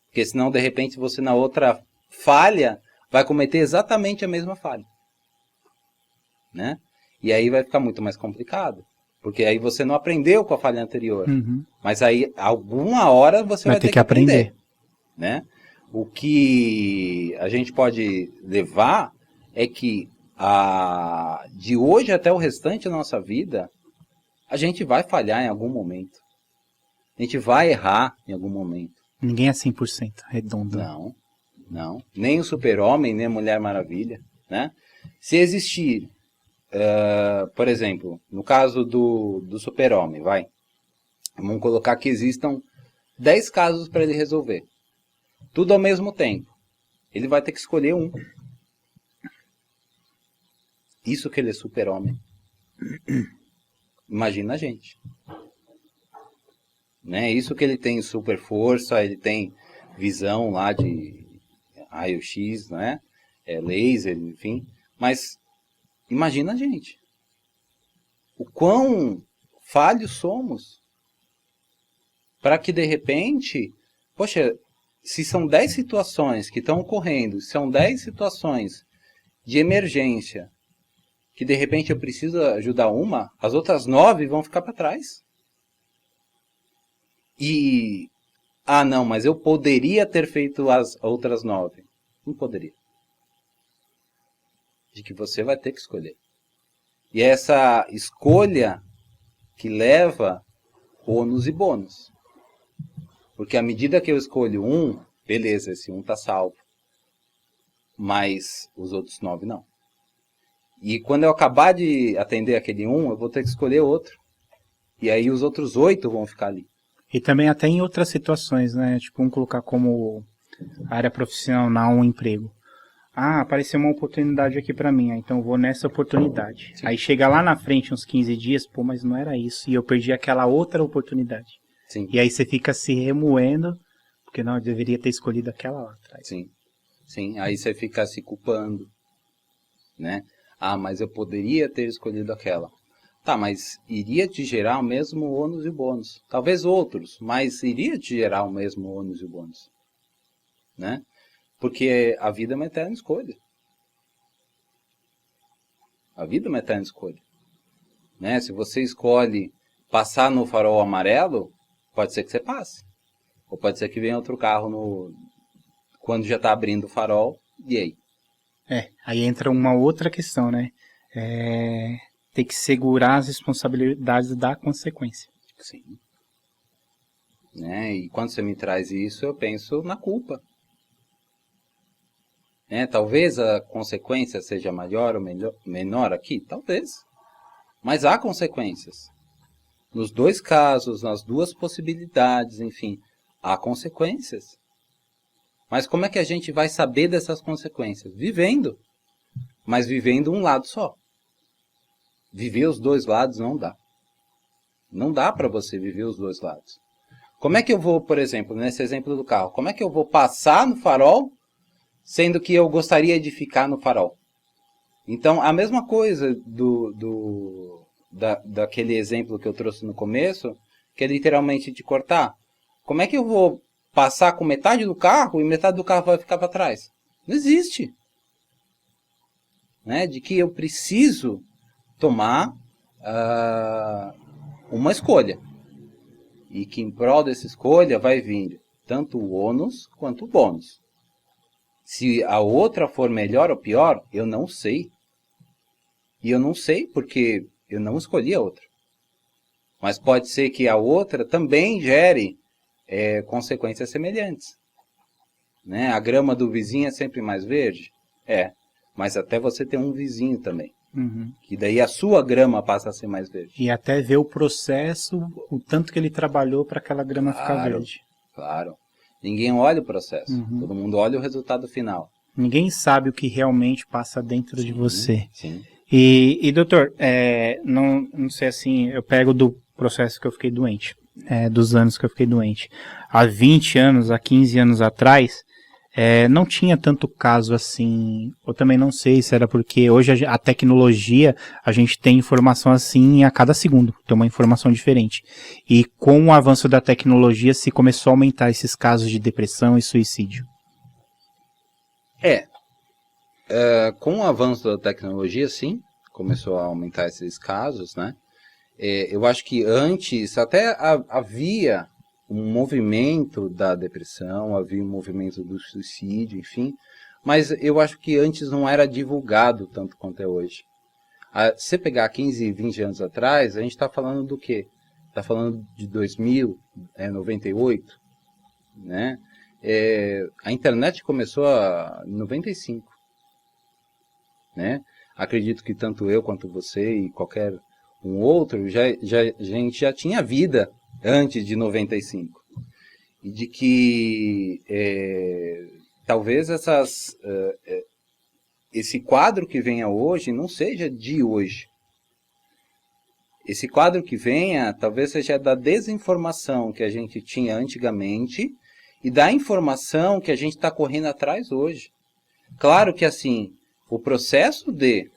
Porque senão, de repente, você na outra falha... vai cometer exatamente a mesma falha. Né? E aí vai ficar muito mais complicado. Porque aí você não aprendeu com a falha anterior. Mas aí, alguma hora, você vai ter que aprender. Né? O que a gente pode levar é que de hoje até o restante da nossa vida, a gente vai falhar em algum momento. A gente vai errar em algum momento. Ninguém é 100% redondo. Não, nem o super-homem, nem a Mulher Maravilha, né? Se existir, por exemplo, no caso do super-homem, vamos colocar que existam 10 casos para ele resolver. Tudo ao mesmo tempo. Ele vai ter que escolher um. Isso que ele é super-homem. Imagina a gente. Né? Isso que ele tem super força, ele tem visão lá de raio-x, né? Laser, enfim. Mas imagina a gente. O quão falhos somos para que de repente, poxa, se são 10 situações que estão ocorrendo, se são 10 situações de emergência, que de repente eu preciso ajudar uma, as outras 9 vão ficar para trás. E, não, mas eu poderia ter feito as outras 9. Não poderia. De que você vai ter que escolher. E é essa escolha que leva ônus e bônus. Porque à medida que eu escolho um, beleza, esse um está salvo. Mas os outros 9 não. E quando eu acabar de atender aquele um, eu vou ter que escolher outro. E aí os outros 8 vão ficar ali. E também até em outras situações, né? Tipo, vamos colocar como área profissional um emprego. Apareceu uma oportunidade aqui pra mim, então eu vou nessa oportunidade. Sim. Aí chega lá na frente uns 15 dias, mas não era isso. E eu perdi aquela outra oportunidade. Sim. E aí você fica se remoendo, porque não, eu deveria ter escolhido aquela lá atrás. Sim, sim. Aí você fica se culpando, né? Mas eu poderia ter escolhido aquela. Tá, mas iria te gerar o mesmo ônus e bônus. Talvez outros, mas iria te gerar o mesmo ônus e bônus. Né? Porque a vida é uma eterna escolha. A vida é uma eterna escolha. Né? Se você escolhe passar no farol amarelo, pode ser que você passe. Ou pode ser que venha outro carro quando já está abrindo o farol, e aí? Aí entra uma outra questão, né? Tem que segurar as responsabilidades da consequência. Sim. Né? E quando você me traz isso, eu penso na culpa. Talvez a consequência seja maior ou menor aqui, talvez. Mas há consequências. Nos dois casos, nas duas possibilidades, enfim, há consequências. Mas como é que a gente vai saber dessas consequências? Vivendo. Mas vivendo um lado só. Viver os dois lados não dá. Não dá para você viver os dois lados. Como é que eu vou, por exemplo, nesse exemplo do carro, como é que eu vou passar no farol, sendo que eu gostaria de ficar no farol? Então, a mesma coisa daquele exemplo que eu trouxe no começo, que é literalmente de cortar. Como é que eu vou passar com metade do carro e metade do carro vai ficar para trás? Não existe. Né? De que eu preciso tomar uma escolha. E que em prol dessa escolha vai vir tanto o ônus quanto o bônus. Se a outra for melhor ou pior, eu não sei. E eu não sei porque eu não escolhi a outra. Mas pode ser que a outra também gere consequências semelhantes. Né? A grama do vizinho é sempre mais verde? Mas até você ter um vizinho também. Uhum. Que daí a sua grama passa a ser mais verde. E até ver o processo, o tanto que ele trabalhou para aquela grama ficar verde. Claro. Ninguém olha o processo. Uhum. Todo mundo olha o resultado final. Ninguém sabe o que realmente passa dentro de você. Sim. E doutor, não sei assim, eu pego do processo que eu fiquei doente, dos anos que eu fiquei doente. Há 20 anos, há 15 anos atrás, não tinha tanto caso assim, eu também não sei se era porque hoje a tecnologia, a gente tem informação assim a cada segundo, tem uma informação diferente. E com o avanço da tecnologia se começou a aumentar esses casos de depressão e suicídio. Com o avanço da tecnologia, sim, começou a aumentar esses casos, né? Eu acho que antes até havia um movimento da depressão, havia um movimento do suicídio, enfim, mas eu acho que antes não era divulgado tanto quanto é hoje. Se pegar 15, 20 anos atrás, a gente está falando do quê? Está falando de 2000, 98, né? A internet começou em 95, né? Acredito que tanto eu quanto você e qualquer um outro, a gente já tinha vida antes de 95. E de que talvez esse quadro que venha hoje não seja de hoje. Esse quadro que venha talvez seja da desinformação que a gente tinha antigamente e da informação que a gente está correndo atrás hoje. Claro que assim, o processo de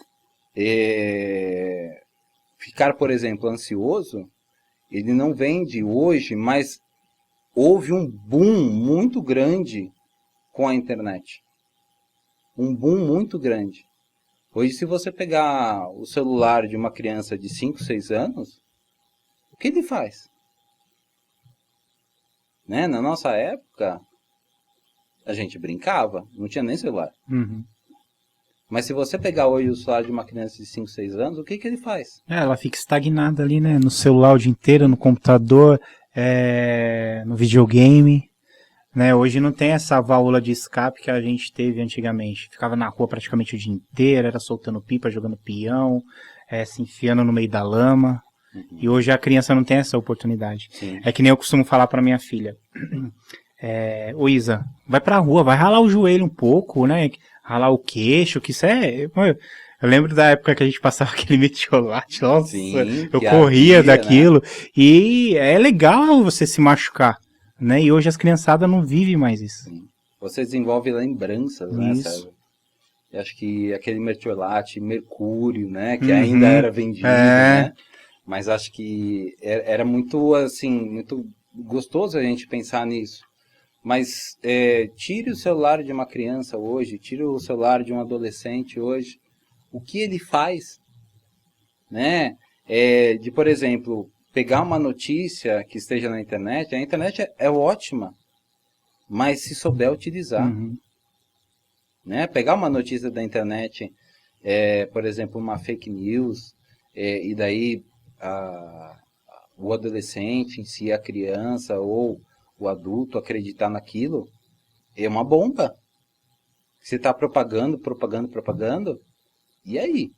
ficar, por exemplo, ansioso, ele não vem de hoje, mas houve um boom muito grande com a internet. Um boom muito grande. Hoje, se você pegar o celular de uma criança de 5, 6 anos, o que ele faz? Né? Na nossa época, a gente brincava, não tinha nem celular. Uhum. Mas se você pegar hoje o celular de uma criança de 5, 6 anos, o que ele faz? Ela fica estagnada ali, né? No celular o dia inteiro, no computador, no videogame. Né? Hoje não tem essa válvula de escape que a gente teve antigamente. Ficava na rua praticamente o dia inteiro, era soltando pipa, jogando peão, se enfiando no meio da lama. Uhum. E hoje a criança não tem essa oportunidade. Sim. É que nem eu costumo falar pra minha filha. Ô Isa, vai pra rua, vai ralar o joelho um pouco, né? Ralar o queixo, que isso é... Eu lembro da época que a gente passava aquele metiolate, nossa, Sim, eu que corria ardia, daquilo. né? E é legal você se machucar, né? E hoje as criançadas não vivem mais isso. Sim. Você desenvolve lembranças, né, Isso. Sérgio? Eu acho que aquele mertiolate, mercúrio, né, que Uhum. ainda era vendido, É. né? Mas acho que era muito, assim, muito gostoso a gente pensar nisso. Mas tire o celular de uma criança hoje, tire o celular de um adolescente hoje, o que ele faz, né? De, por exemplo, pegar uma notícia que esteja na internet, a internet é ótima, mas se souber utilizar, Uhum. né? Pegar uma notícia da internet, por exemplo, uma fake news, e daí o adolescente em si, a criança ou o adulto acreditar naquilo, é uma bomba. Você está propagando, e aí?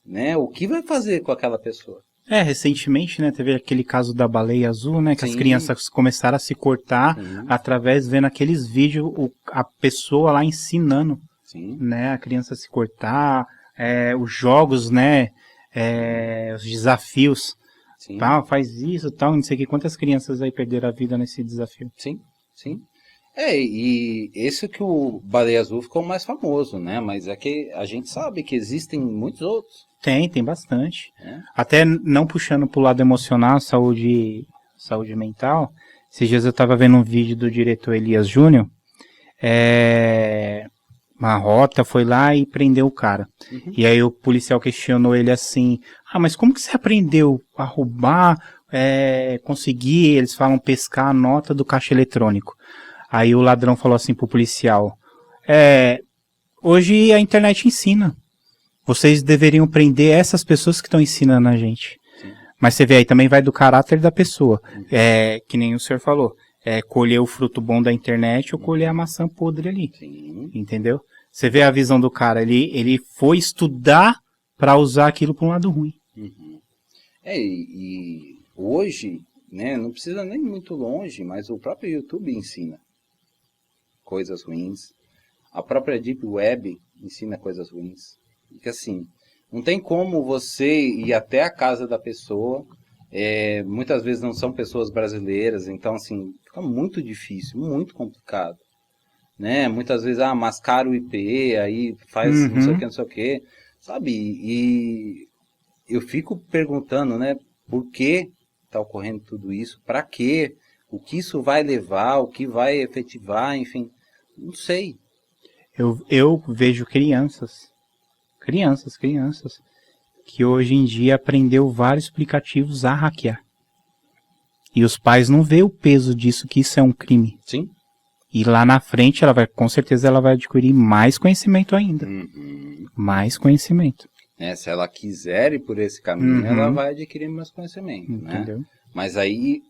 Né? O que vai fazer com aquela pessoa? Recentemente, né, teve aquele caso da baleia azul, né, que as Sim. crianças começaram a se cortar Sim. através, vendo aqueles vídeos, a pessoa lá ensinando, Sim. né, a criança se cortar, os jogos, né, os desafios, Sim. tal, faz isso, tal, não sei o que, quantas crianças aí perderam a vida nesse desafio. Sim, sim. E esse que o Baleia Azul ficou mais famoso, né? Mas é que a gente sabe que existem muitos outros. Tem bastante. Né? Até não puxando pro lado emocional, saúde mental, esses dias eu tava vendo um vídeo do diretor Elias Júnior, uma rota foi lá e prendeu o cara. Uhum. E aí o policial questionou ele assim, mas como que você aprendeu a roubar, conseguir, eles falam, pescar a nota do caixa eletrônico? Aí o ladrão falou assim pro policial, hoje a internet ensina. Vocês deveriam prender essas pessoas que estão ensinando a gente. Sim. Mas você vê aí, também vai do caráter da pessoa. Que nem o senhor falou. Colher o fruto bom da internet ou colher a maçã podre ali. Sim. Entendeu? Você vê a visão do cara. Ele foi estudar para usar aquilo para um lado ruim. Uhum. E hoje, né, não precisa nem muito longe, mas o próprio YouTube ensina coisas ruins. A própria Deep Web ensina coisas ruins. Porque assim, não tem como você ir até a casa da pessoa, muitas vezes não são pessoas brasileiras, então assim, fica muito difícil, muito complicado. Né? Muitas vezes, mascara o IP, aí faz não sei o que, sabe? E eu fico perguntando, né, por que está ocorrendo tudo isso, para quê, o que isso vai levar, o que vai efetivar, enfim, não sei. Eu vejo crianças, que hoje em dia aprendeu vários aplicativos a hackear. E os pais não vê o peso disso, que isso é um crime. Sim. E lá na frente, com certeza ela vai adquirir mais conhecimento ainda. Uhum. Mais conhecimento. Se ela quiser ir por esse caminho, ela vai adquirir mais conhecimento. Entendeu? Né? Mas aí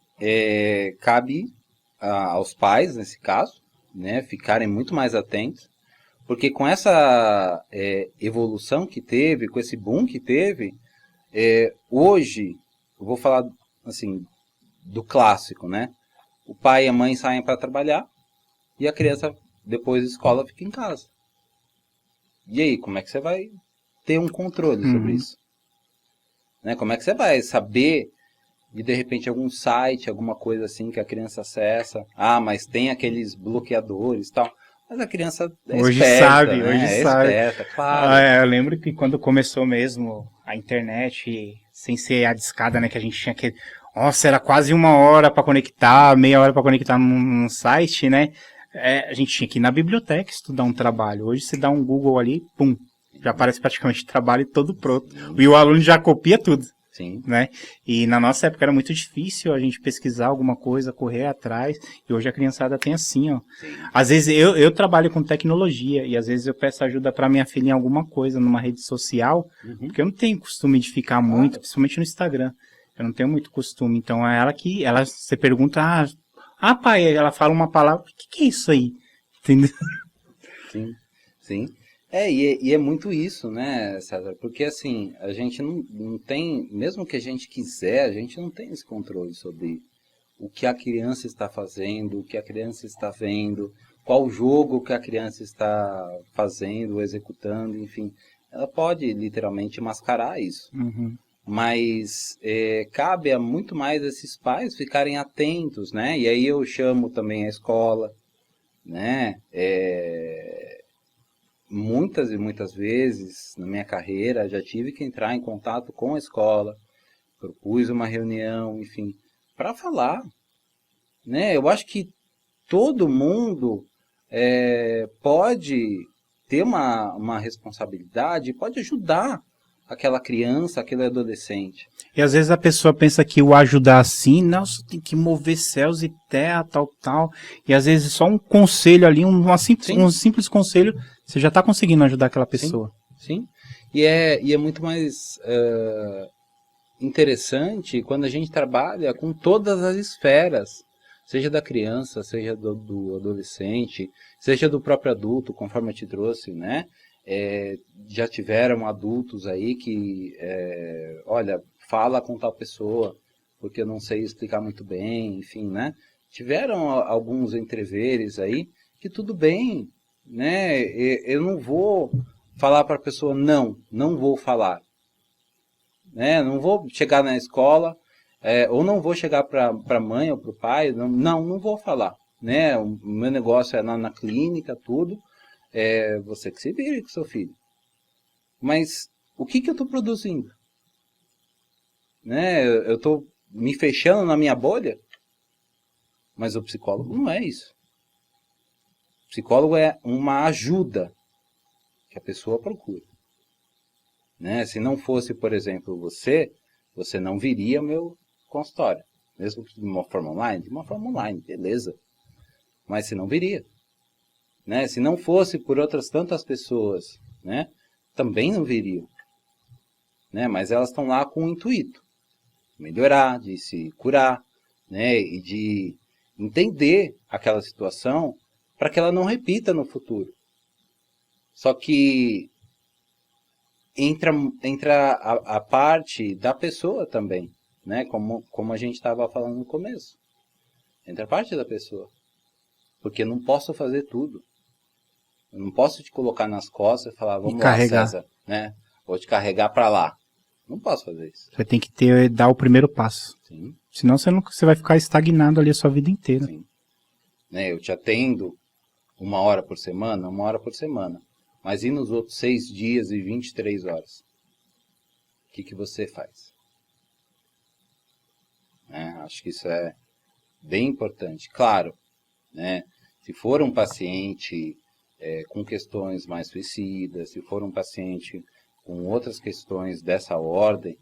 cabe aos pais, nesse caso, né, ficarem muito mais atentos, porque com essa evolução que teve, com esse boom que teve, hoje, eu vou falar assim, do clássico, né? O pai e a mãe saem para trabalhar e a criança, depois da escola, fica em casa. E aí, como é que você vai ter um controle sobre isso? Né? Como é que você vai saber de repente algum site, alguma coisa assim que a criança acessa? Ah, mas tem aqueles bloqueadores e tal. Mas a criança é Hoje esperta, sabe, né? hoje É sabe. esperta, claro. Eu lembro que quando começou mesmo a internet, sem ser a discada, né, que a gente tinha que... Nossa, era quase 1 hora para conectar, meia hora para conectar num site, né? A gente tinha que ir na biblioteca estudar um trabalho. Hoje você dá um Google ali, pum, já aparece praticamente o trabalho todo pronto. E o aluno já copia tudo. Sim. Né? E na nossa época era muito difícil a gente pesquisar alguma coisa, correr atrás, e hoje a criançada tem assim, ó. Sim. Às vezes eu trabalho com tecnologia, e às vezes eu peço ajuda para minha filha em alguma coisa, numa rede social, porque eu não tenho costume de ficar muito, principalmente no Instagram. Eu não tenho muito costume, então é você pergunta, pai, ela fala uma palavra, o que é isso aí? Entendeu? Sim, sim. E é muito isso, né, César? Porque assim, a gente não tem, mesmo que a gente quiser, a gente não tem esse controle sobre o que a criança está fazendo, o que a criança está vendo, qual jogo que a criança está fazendo, executando, enfim. Ela pode literalmente mascarar isso. Mas cabe a muito mais esses pais ficarem atentos, né? E aí eu chamo também a escola, né? Muitas e muitas vezes na minha carreira já tive que entrar em contato com a escola, propus uma reunião, enfim, para falar, né? Eu acho que todo mundo pode ter uma responsabilidade, pode ajudar aquela criança, aquele adolescente. E às vezes a pessoa pensa que o ajudar assim, nossa, tem que mover céus e terra, tal. E às vezes só um conselho ali, um simples conselho, você já está conseguindo ajudar aquela pessoa. Sim. E é muito mais interessante quando a gente trabalha com todas as esferas, seja da criança, seja do adolescente, seja do próprio adulto, conforme eu te trouxe, né? Já tiveram adultos aí que, olha, fala com tal pessoa, porque eu não sei explicar muito bem, enfim, né? Tiveram alguns entreveres aí que tudo bem, né? Eu não vou falar para a pessoa, não vou falar. Né? Não vou chegar na escola, ou não vou chegar para a mãe ou para o pai, não vou falar. Né? O meu negócio é na clínica, tudo. Você que se vire com seu filho. Mas o que eu estou produzindo? Né? Eu estou me fechando na minha bolha? Mas o psicólogo não é isso. O psicólogo é uma ajuda que a pessoa procura. Né? Se não fosse, por exemplo, você não viria ao meu consultório. Mesmo de uma forma online? De uma forma online, beleza. Mas você não viria. Né? Se não fosse por outras tantas pessoas, né? Também não viriam. Né? Mas elas estão lá com o intuito. Melhorar, de se curar, né? E de entender aquela situação para que ela não repita no futuro. Só que entra a parte da pessoa também, né? Como a gente estava falando no começo. Entra a parte da pessoa. Porque eu não posso fazer tudo. Eu não posso te colocar nas costas e falar, vamos lá, César, né? Vou te carregar para lá. Não posso fazer isso. Você tem que dar o primeiro passo. Sim. Senão você vai ficar estagnado ali a sua vida inteira. Sim. Né? Eu te atendo 1 hora por semana, 1 hora por semana. Mas e nos outros 6 dias e 23 horas? O que você faz? Acho que isso é bem importante. Claro, né? Se for um paciente com questões mais suicidas, se for um paciente com outras questões dessa ordem,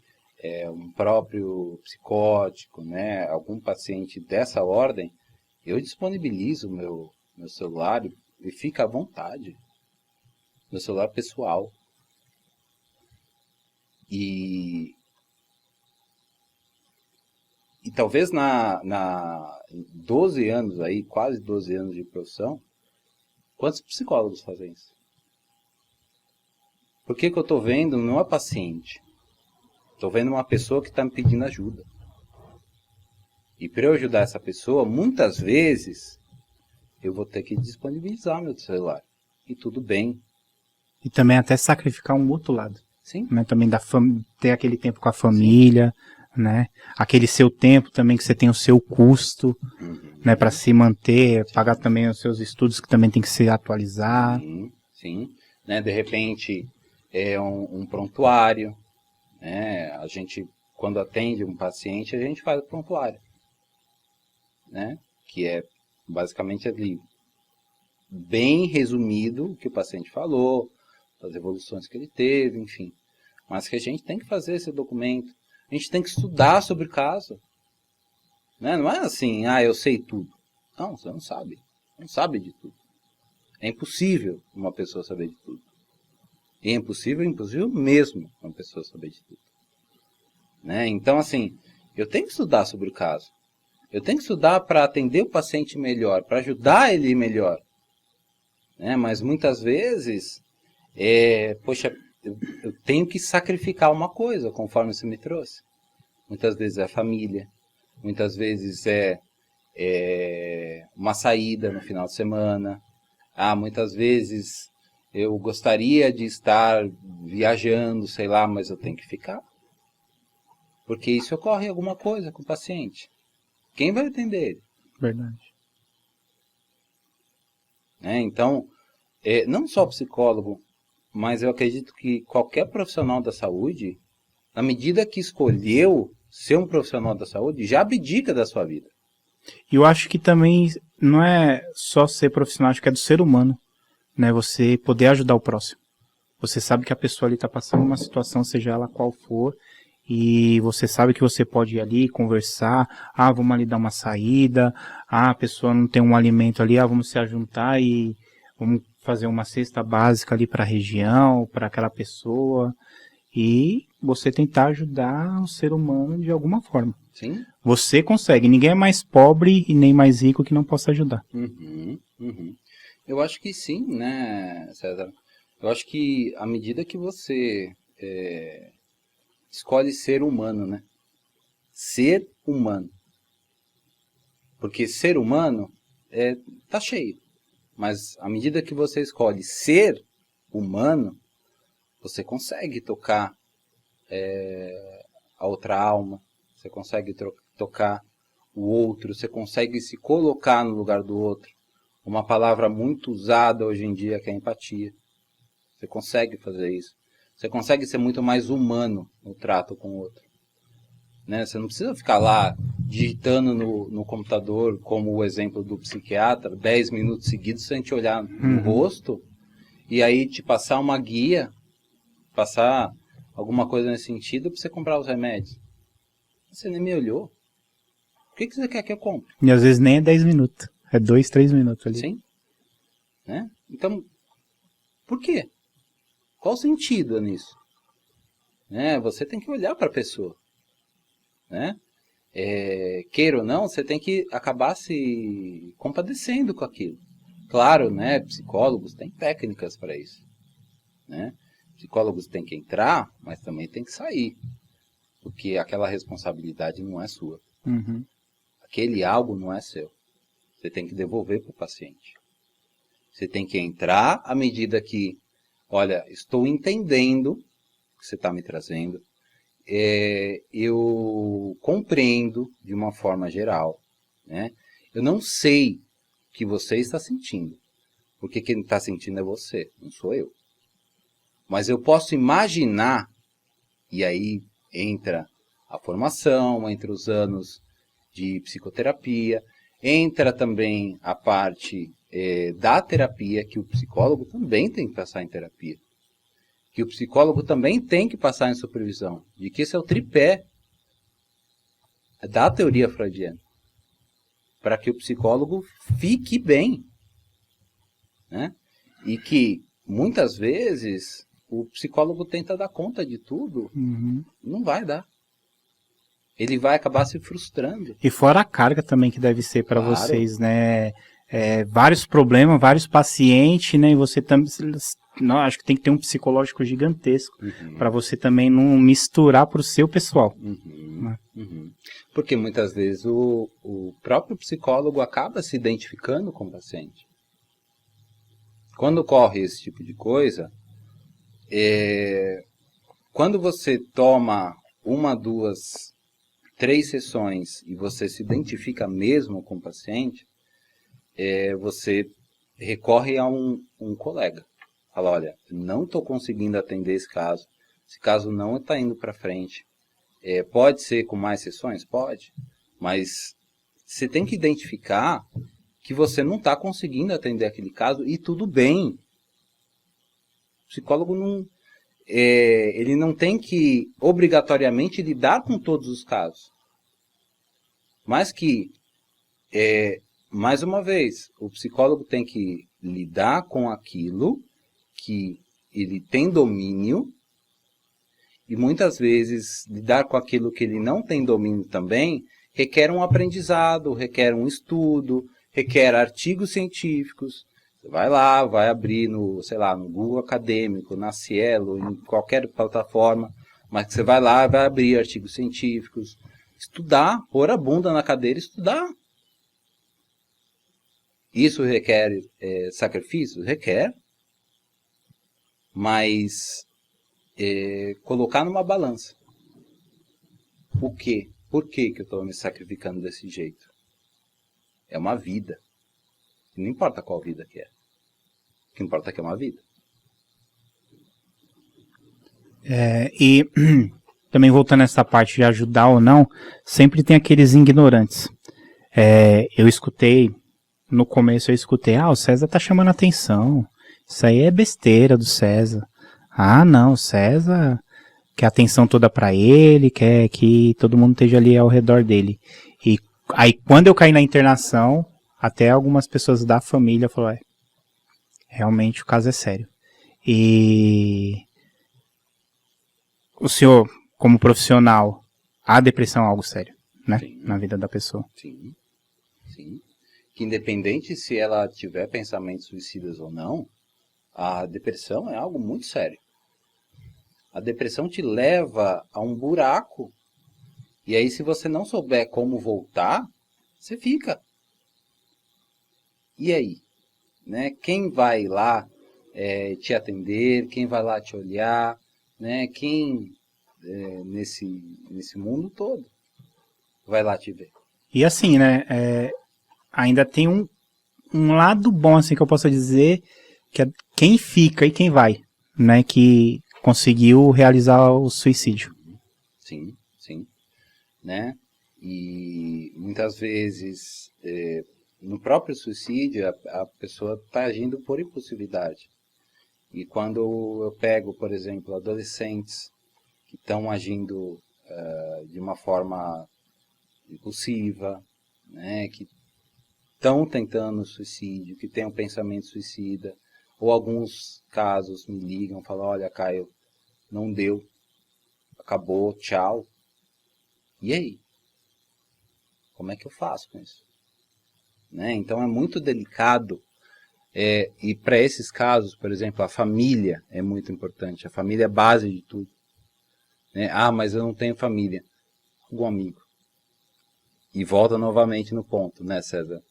um próprio psicótico, né? Algum paciente dessa ordem, eu disponibilizo meu celular e fica à vontade. Meu celular pessoal. E talvez na 12 anos aí, quase 12 anos de profissão, quantos psicólogos fazem isso? Por que eu estou vendo não é paciente? Estou vendo uma pessoa que está me pedindo ajuda. E para eu ajudar essa pessoa, muitas vezes, eu vou ter que disponibilizar meu celular. E tudo bem. E também até sacrificar um outro lado, Sim. né? Também ter aquele tempo com a família, né? Aquele seu tempo também que você tem o seu custo, né? Para se manter, pagar também os seus estudos que também tem que se atualizar. Sim. Né? De repente, é um prontuário, né? A gente, quando atende um paciente, a gente faz o prontuário, né? Que é basicamente ali, bem resumido o que o paciente falou, as evoluções que ele teve, enfim. Mas que a gente tem que fazer esse documento. A gente tem que estudar sobre o caso. Né? Não é assim, eu sei tudo. Não, você não sabe. Não sabe de tudo. É impossível uma pessoa saber de tudo. E é impossível mesmo uma pessoa saber de tudo. Né? Então, assim, eu tenho que estudar sobre o caso. Eu tenho que estudar para atender o paciente melhor, para ajudar ele melhor. Né? Mas muitas vezes, eu tenho que sacrificar uma coisa, conforme você me trouxe. Muitas vezes é a família, muitas vezes é uma saída no final de semana. Muitas vezes eu gostaria de estar viajando, sei lá, mas eu tenho que ficar. Porque isso ocorre alguma coisa com o paciente. Quem vai atender ele? Verdade. Então, não só o psicólogo, mas eu acredito que qualquer profissional da saúde, na medida que escolheu ser um profissional da saúde, já abdica da sua vida. E eu acho que também não é só ser profissional, acho que é do ser humano, né? Você poder ajudar o próximo. Você sabe que a pessoa ali está passando uma situação, seja ela qual for, e você sabe que você pode ir ali conversar, vamos ali dar uma saída, a pessoa não tem um alimento ali, vamos se ajuntar e vamos fazer uma cesta básica ali para a região, para aquela pessoa, e você tentar ajudar o ser humano de alguma forma. Sim. Você consegue, ninguém é mais pobre e nem mais rico que não possa ajudar. Eu acho que sim, né, César? Eu acho que à medida que você escolhe ser humano, né? Ser humano. Porque ser humano tá cheio. Mas à medida que você escolhe ser humano, você consegue tocar a outra alma, você consegue tocar o outro, você consegue se colocar no lugar do outro. Uma palavra muito usada hoje em dia que é a empatia. Você consegue fazer isso. Você consegue ser muito mais humano no trato com o outro. Né? Você não precisa ficar lá digitando no computador, como o exemplo do psiquiatra, 10 minutos seguidos sem te olhar no rosto, e aí te passar uma guia, passar alguma coisa nesse sentido para você comprar os remédios. Você nem me olhou. O que você quer que eu compre? E às vezes nem é 10 minutos, é 2, 3 minutos ali. Sim. Né? Então, por quê? Qual o sentido nisso? Né? Você tem que olhar para a pessoa. Né? Queira ou não, você tem que acabar se compadecendo com aquilo. Claro, né? Psicólogos têm técnicas para isso. Né? Psicólogos têm que entrar, mas também tem que sair. Porque aquela responsabilidade não é sua. Aquele algo não é seu. Você tem que devolver para o paciente. Você tem que entrar à medida que, olha, estou entendendo o que você está me trazendo. Eu compreendo de uma forma geral. Né? Eu não sei o que você está sentindo. Porque quem está sentindo é você, não sou eu. Mas eu posso imaginar, e aí entra a formação, entra os anos de psicoterapia, entra também a parte da terapia, que o psicólogo também tem que passar em terapia. Que o psicólogo também tem que passar em supervisão. De que esse é o tripé da teoria freudiana. Para que o psicólogo fique bem. Né? E que, muitas vezes, o psicólogo tenta dar conta de tudo. Não vai dar. Ele vai acabar se frustrando. E fora a carga também que deve ser para Claro. vocês, né? Vários problemas, vários pacientes, né? E você também, acho que tem que ter um psicológico gigantesco para você também não misturar para o seu pessoal. Porque muitas vezes o próprio psicólogo acaba se identificando com o paciente. Quando ocorre esse tipo de coisa, quando você toma 1, 2, 3 sessões e você se identifica mesmo com o paciente, você recorre a um colega. Fala, olha, não estou conseguindo atender esse caso não está indo para frente. Pode ser com mais sessões? Pode, mas você tem que identificar que você não está conseguindo atender aquele caso e tudo bem. O psicólogo ele não tem que obrigatoriamente lidar com todos os casos. Mas que, mais uma vez, o psicólogo tem que lidar com aquilo que ele tem domínio e muitas vezes lidar com aquilo que ele não tem domínio também requer um aprendizado, requer um estudo, requer artigos científicos. Você vai lá, vai abrir no Google Acadêmico, na Cielo, em qualquer plataforma, mas você vai lá, vai abrir artigos científicos, estudar, pôr a bunda na cadeira e estudar. Isso requer sacrifício? Requer. Mas colocar numa balança. O quê? Por que eu estou me sacrificando desse jeito? É uma vida. Não importa qual vida que é. O que importa é que é uma vida. E também voltando a essa parte de ajudar ou não, sempre tem aqueles ignorantes. Eu escutei, no começo o César tá chamando atenção. Isso aí é besteira do César. Ah, não, o César quer a atenção toda pra ele, quer que todo mundo esteja ali ao redor dele. E aí, quando eu caí na internação, até algumas pessoas da família falaram, realmente o caso é sério. E o senhor, como profissional, a depressão é algo sério, né? Sim. Na vida da pessoa. Sim, sim. Que independente se ela tiver pensamentos suicidas ou não, a depressão é algo muito sério. A depressão te leva a um buraco. E aí, se você não souber como voltar, você fica. E aí? Né? Quem vai lá te atender? Quem vai lá te olhar? Né? Quem, nesse mundo todo, vai lá te ver? E assim, né? Ainda tem um lado bom, assim, que eu posso dizer, que é quem fica e quem vai, né? Que conseguiu realizar o suicídio. Sim, sim. Né? E muitas vezes, no próprio suicídio, a pessoa está agindo por impulsividade. E quando eu pego, por exemplo, adolescentes que estão agindo de uma forma impulsiva, né? Que estão tentando suicídio, que têm um pensamento suicida, ou alguns casos me ligam, falam, olha, Caio, não deu, acabou, tchau. E aí? Como é que eu faço com isso? Né? Então é muito delicado, e para esses casos, por exemplo, a família é muito importante, a família é a base de tudo. Né? Ah, mas eu não tenho família. Algum amigo. E volta novamente no ponto, né, César?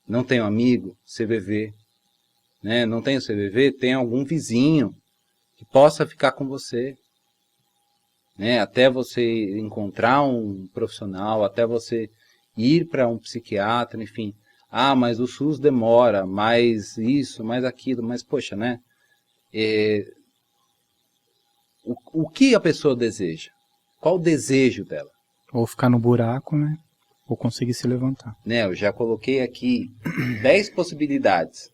Não tenho amigo? CVV. Né? Não tenho CVV? Tem algum vizinho que possa ficar com você. Né? Até você encontrar um profissional, até você ir para um psiquiatra, enfim. Ah, mas o SUS demora, mais isso, mais aquilo, mas poxa, né? O que a pessoa deseja? Qual o desejo dela? Ou ficar no buraco, né? Ou conseguir se levantar. Né, eu já coloquei aqui 10 possibilidades.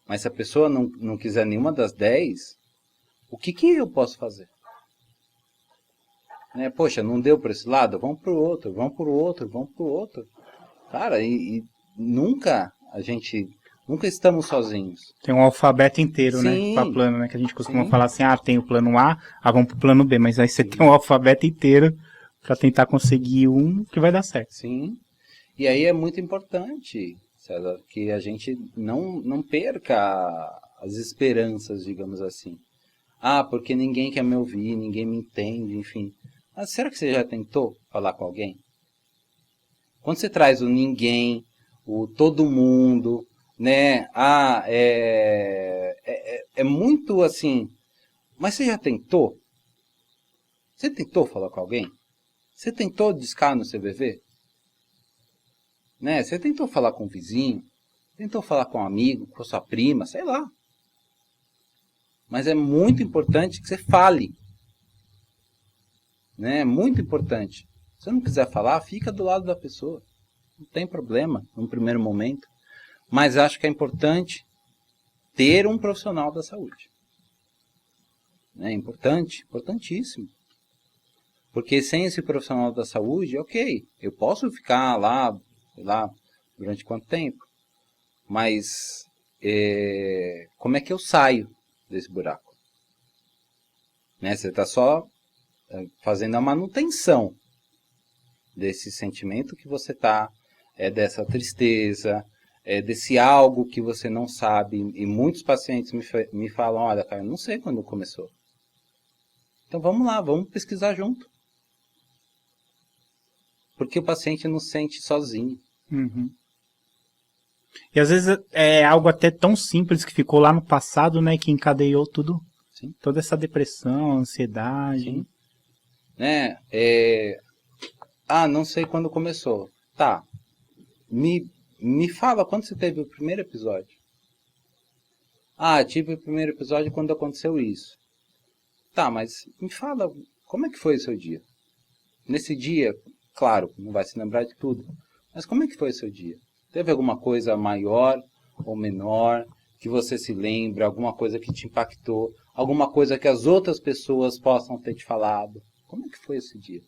Mas se a pessoa não quiser nenhuma das 10, o que eu posso fazer? Né, poxa, não deu para esse lado? Vamos para o outro, vamos para o outro, vamos para o outro. Cara, e nunca estamos sozinhos. Tem um alfabeto inteiro, Sim, né? Para plano, né? Que a gente costuma sim. falar assim, tem o plano A, vamos pro plano B. Mas aí você Sim. tem um alfabeto inteiro para tentar conseguir um que vai dar certo. Sim. E aí é muito importante, César, que a gente não perca as esperanças, digamos assim. Ah, porque ninguém quer me ouvir, ninguém me entende, enfim. Mas será que você já tentou falar com alguém? Quando você traz o ninguém, o todo mundo, né? É muito assim, Mas você já tentou? Você tentou falar com alguém? Você tentou discar no CVV? Né? Você tentou falar com o vizinho? Tentou falar com um amigo, com a sua prima, sei lá. Mas é muito importante que você fale. Né? É muito importante. Se você não quiser falar, fica do lado da pessoa. Não tem problema, no primeiro momento. Mas acho que é importante ter um profissional da saúde. É importante, importantíssimo. Porque sem esse profissional da saúde, ok, eu posso ficar lá, sei lá, durante quanto tempo? Mas como é que eu saio desse buraco? Né? Você está só fazendo a manutenção desse sentimento que você está, dessa tristeza, desse algo que você não sabe. E muitos pacientes me falam, olha, cara, eu não sei quando começou. Então vamos lá, vamos pesquisar junto. Porque o paciente não se sente sozinho. Uhum. E às vezes é algo até tão simples que ficou lá no passado, né, que encadeou tudo. Sim. Toda essa depressão, ansiedade. Sim. Né? Não sei quando começou. Tá. Me fala quando você teve o primeiro episódio. Tive o primeiro episódio quando aconteceu isso. Tá, mas me fala, como é que foi o seu dia? Nesse dia, claro, não vai se lembrar de tudo. Mas como é que foi o seu dia? Teve alguma coisa maior ou menor que você se lembra? Alguma coisa que te impactou? Alguma coisa que as outras pessoas possam ter te falado? Como é que foi esse dia?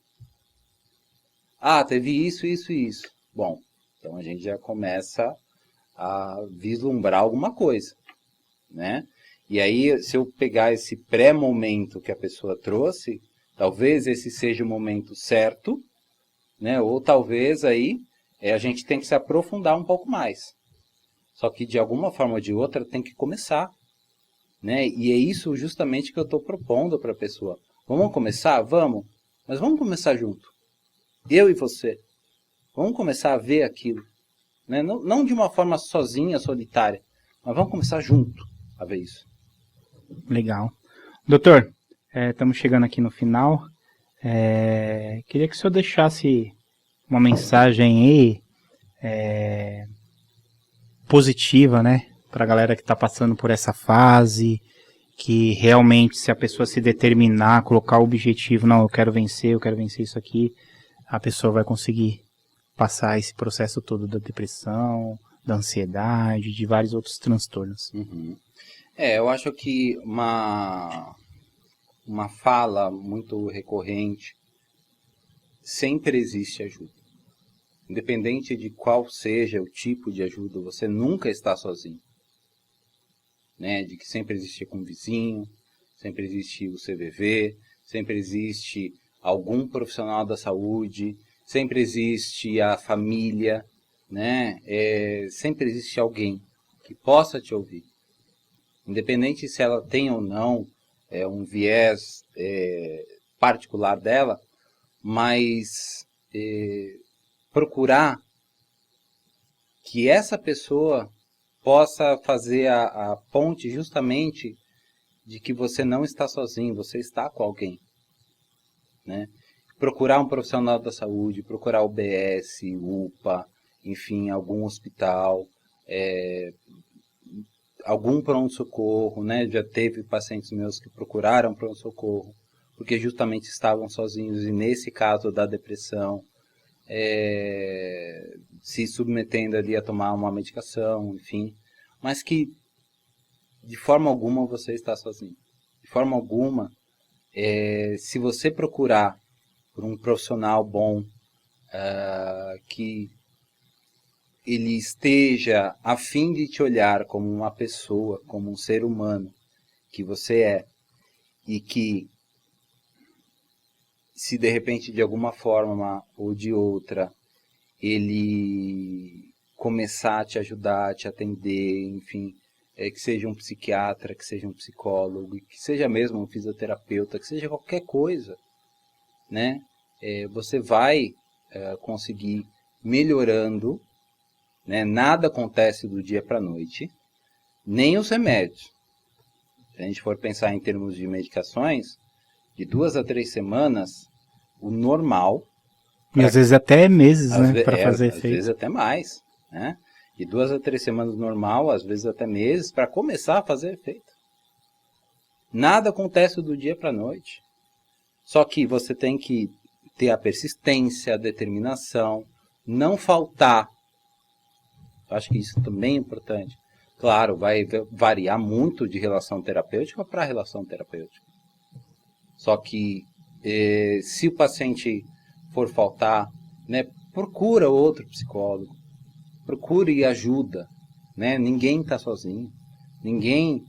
Teve isso, isso e isso. Bom, então a gente já começa a vislumbrar alguma coisa, né? E aí, se eu pegar esse pré-momento que a pessoa trouxe, talvez esse seja o momento certo, né? Ou talvez aí a gente tem que se aprofundar um pouco mais. Só que de alguma forma ou de outra tem que começar, né? E é isso justamente que eu estou propondo para a pessoa. Vamos começar? Vamos. Mas vamos começar junto. Eu e você. Vamos começar a ver aquilo. Né? Não de uma forma sozinha, solitária. Mas vamos começar junto a ver isso. Legal. Doutor, estamos chegando aqui no final. Queria que o senhor deixasse uma mensagem aí positiva, né? Para a galera que está passando por essa fase, que realmente se a pessoa se determinar, colocar o objetivo, não, eu quero vencer isso aqui, a pessoa vai conseguir passar esse processo todo da depressão, da ansiedade, de vários outros transtornos. Uhum. Eu acho que uma fala muito recorrente, sempre existe ajuda. Independente de qual seja o tipo de ajuda, você nunca está sozinho. Né? De que sempre existe com o vizinho, sempre existe o CVV, sempre existe algum profissional da saúde, sempre existe a família, né? Sempre existe alguém que possa te ouvir. Independente se ela tem ou não um viés particular dela, mas procurar que essa pessoa possa fazer a ponte justamente de que você não está sozinho, você está com alguém. Né? Procurar um profissional da saúde, procurar o UBS, UPA, enfim, algum hospital, algum pronto-socorro, né? Já teve pacientes meus que procuraram pronto-socorro, porque justamente estavam sozinhos, e nesse caso da depressão, se submetendo ali a tomar uma medicação, enfim, mas que de forma alguma você está sozinho. De forma alguma, se você procurar por um profissional bom, que ele esteja a fim de te olhar como uma pessoa, como um ser humano que você é, e que se de repente de alguma forma ou de outra ele começar a te ajudar, a te atender, enfim, que seja um psiquiatra, que seja um psicólogo, que seja mesmo um fisioterapeuta, que seja qualquer coisa, né? Você vai conseguir melhorando, né? Nada acontece do dia para a noite, nem os remédios. Se a gente for pensar em termos de medicações, de 2 a 3 semanas, o normal... E às vezes até meses, né, para fazer efeito. Às vezes efeito. até mais, né? De 2 a 3 semanas normal, às vezes até meses, para começar a fazer efeito. Nada acontece do dia para a noite. Só que você tem que ter a persistência, a determinação, não faltar. Eu acho que isso também é importante. Claro, vai variar muito de relação terapêutica para relação terapêutica. Só que se o paciente for faltar, né, procura outro psicólogo, procure ajuda, né? Ninguém está sozinho. Ninguém...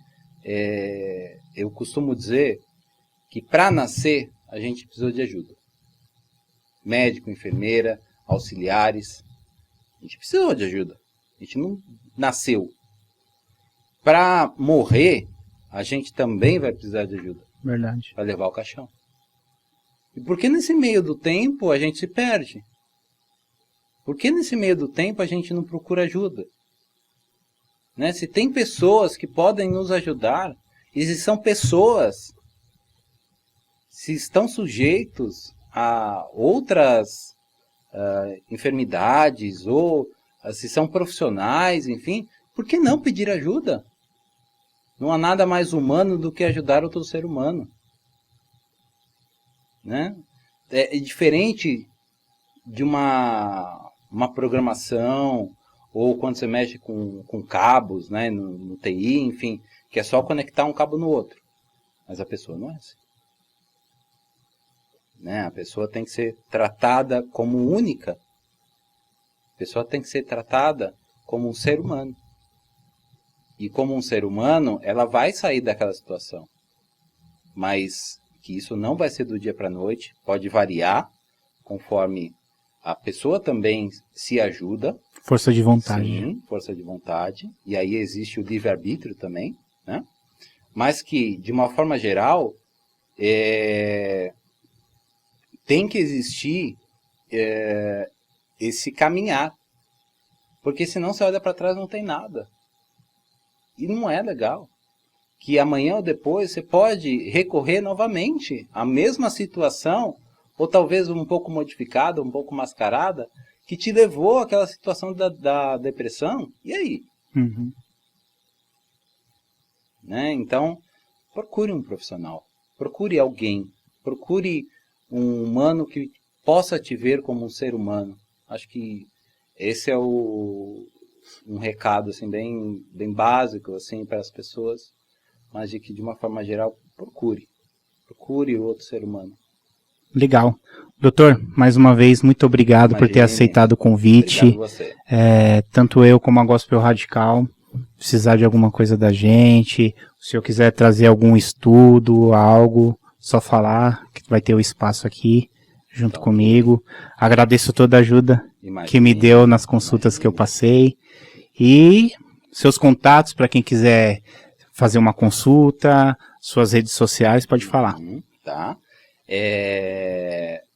eu costumo dizer que para nascer a gente precisou de ajuda. Médico, enfermeira, auxiliares. A gente precisou de ajuda. A gente não nasceu. Para morrer, a gente também vai precisar de ajuda. Verdade. Para levar o caixão. E por que nesse meio do tempo a gente se perde? Por que nesse meio do tempo a gente não procura ajuda? Né? Se tem pessoas que podem nos ajudar, e se são pessoas, se estão sujeitos a outras enfermidades, ou se são profissionais, enfim, por que não pedir ajuda? Não há nada mais humano do que ajudar outro ser humano. Né? É diferente de uma programação, ou quando você mexe com cabos, né, no TI, enfim, que é só conectar um cabo no outro. Mas a pessoa não é assim. Né? A pessoa tem que ser tratada como única. A pessoa tem que ser tratada como um ser humano. E como um ser humano, ela vai sair daquela situação. Mas que isso não vai ser do dia para a noite, pode variar, conforme a pessoa também se ajuda. Força de vontade. Sim, força de vontade. E aí existe o livre-arbítrio também, né? Mas que, de uma forma geral, tem que existir esse caminhar. Porque senão você olha para trás e não tem nada. E não é legal. Que amanhã ou depois você pode recorrer novamente à mesma situação, ou talvez um pouco modificada, um pouco mascarada, que te levou àquela situação da depressão. E aí? Uhum. Né? Então, procure um profissional. Procure alguém. Procure um humano que possa te ver como um ser humano. Acho que esse é um recado assim, bem básico assim, para as pessoas, mas de que, de uma forma geral, procure outro ser humano. Legal. Doutor, mais uma vez, muito obrigado por ter aceitado o convite. Obrigado você. Tanto eu como a Gospel Radical, precisar de alguma coisa da gente, se eu quiser trazer algum estudo, algo, só falar, que vai ter o espaço aqui, junto comigo. Agradeço toda a ajuda que me deu nas consultas que eu passei. E seus contatos, para quem quiser fazer uma consulta, suas redes sociais, pode falar. Tá.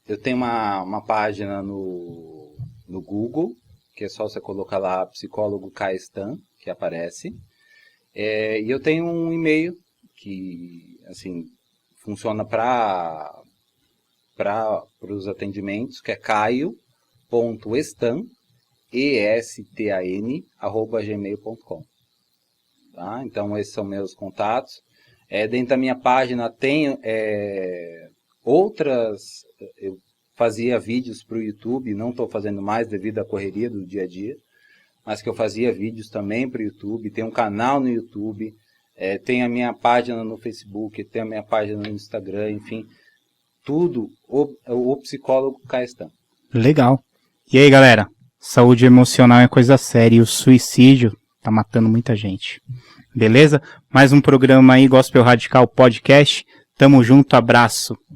Eu tenho uma página no Google, que é só você colocar lá psicólogo Caestan, que aparece. E eu tenho um e-mail que assim, funciona para os atendimentos, que é caio.estan, estan@gmail.com. Tá? Então esses são meus contatos. Dentro da minha página tem outras. Eu fazia vídeos para o YouTube, não estou fazendo mais devido à correria do dia a dia, mas que eu fazia vídeos também para o YouTube. Tem um canal no YouTube, tem a minha página no Facebook, tem a minha página no Instagram, enfim, tudo o psicólogo Caestan. Legal. E aí, galera? Saúde emocional é coisa séria e o suicídio tá matando muita gente. Beleza? Mais um programa aí, Gospel Radical Podcast. Tamo junto, abraço.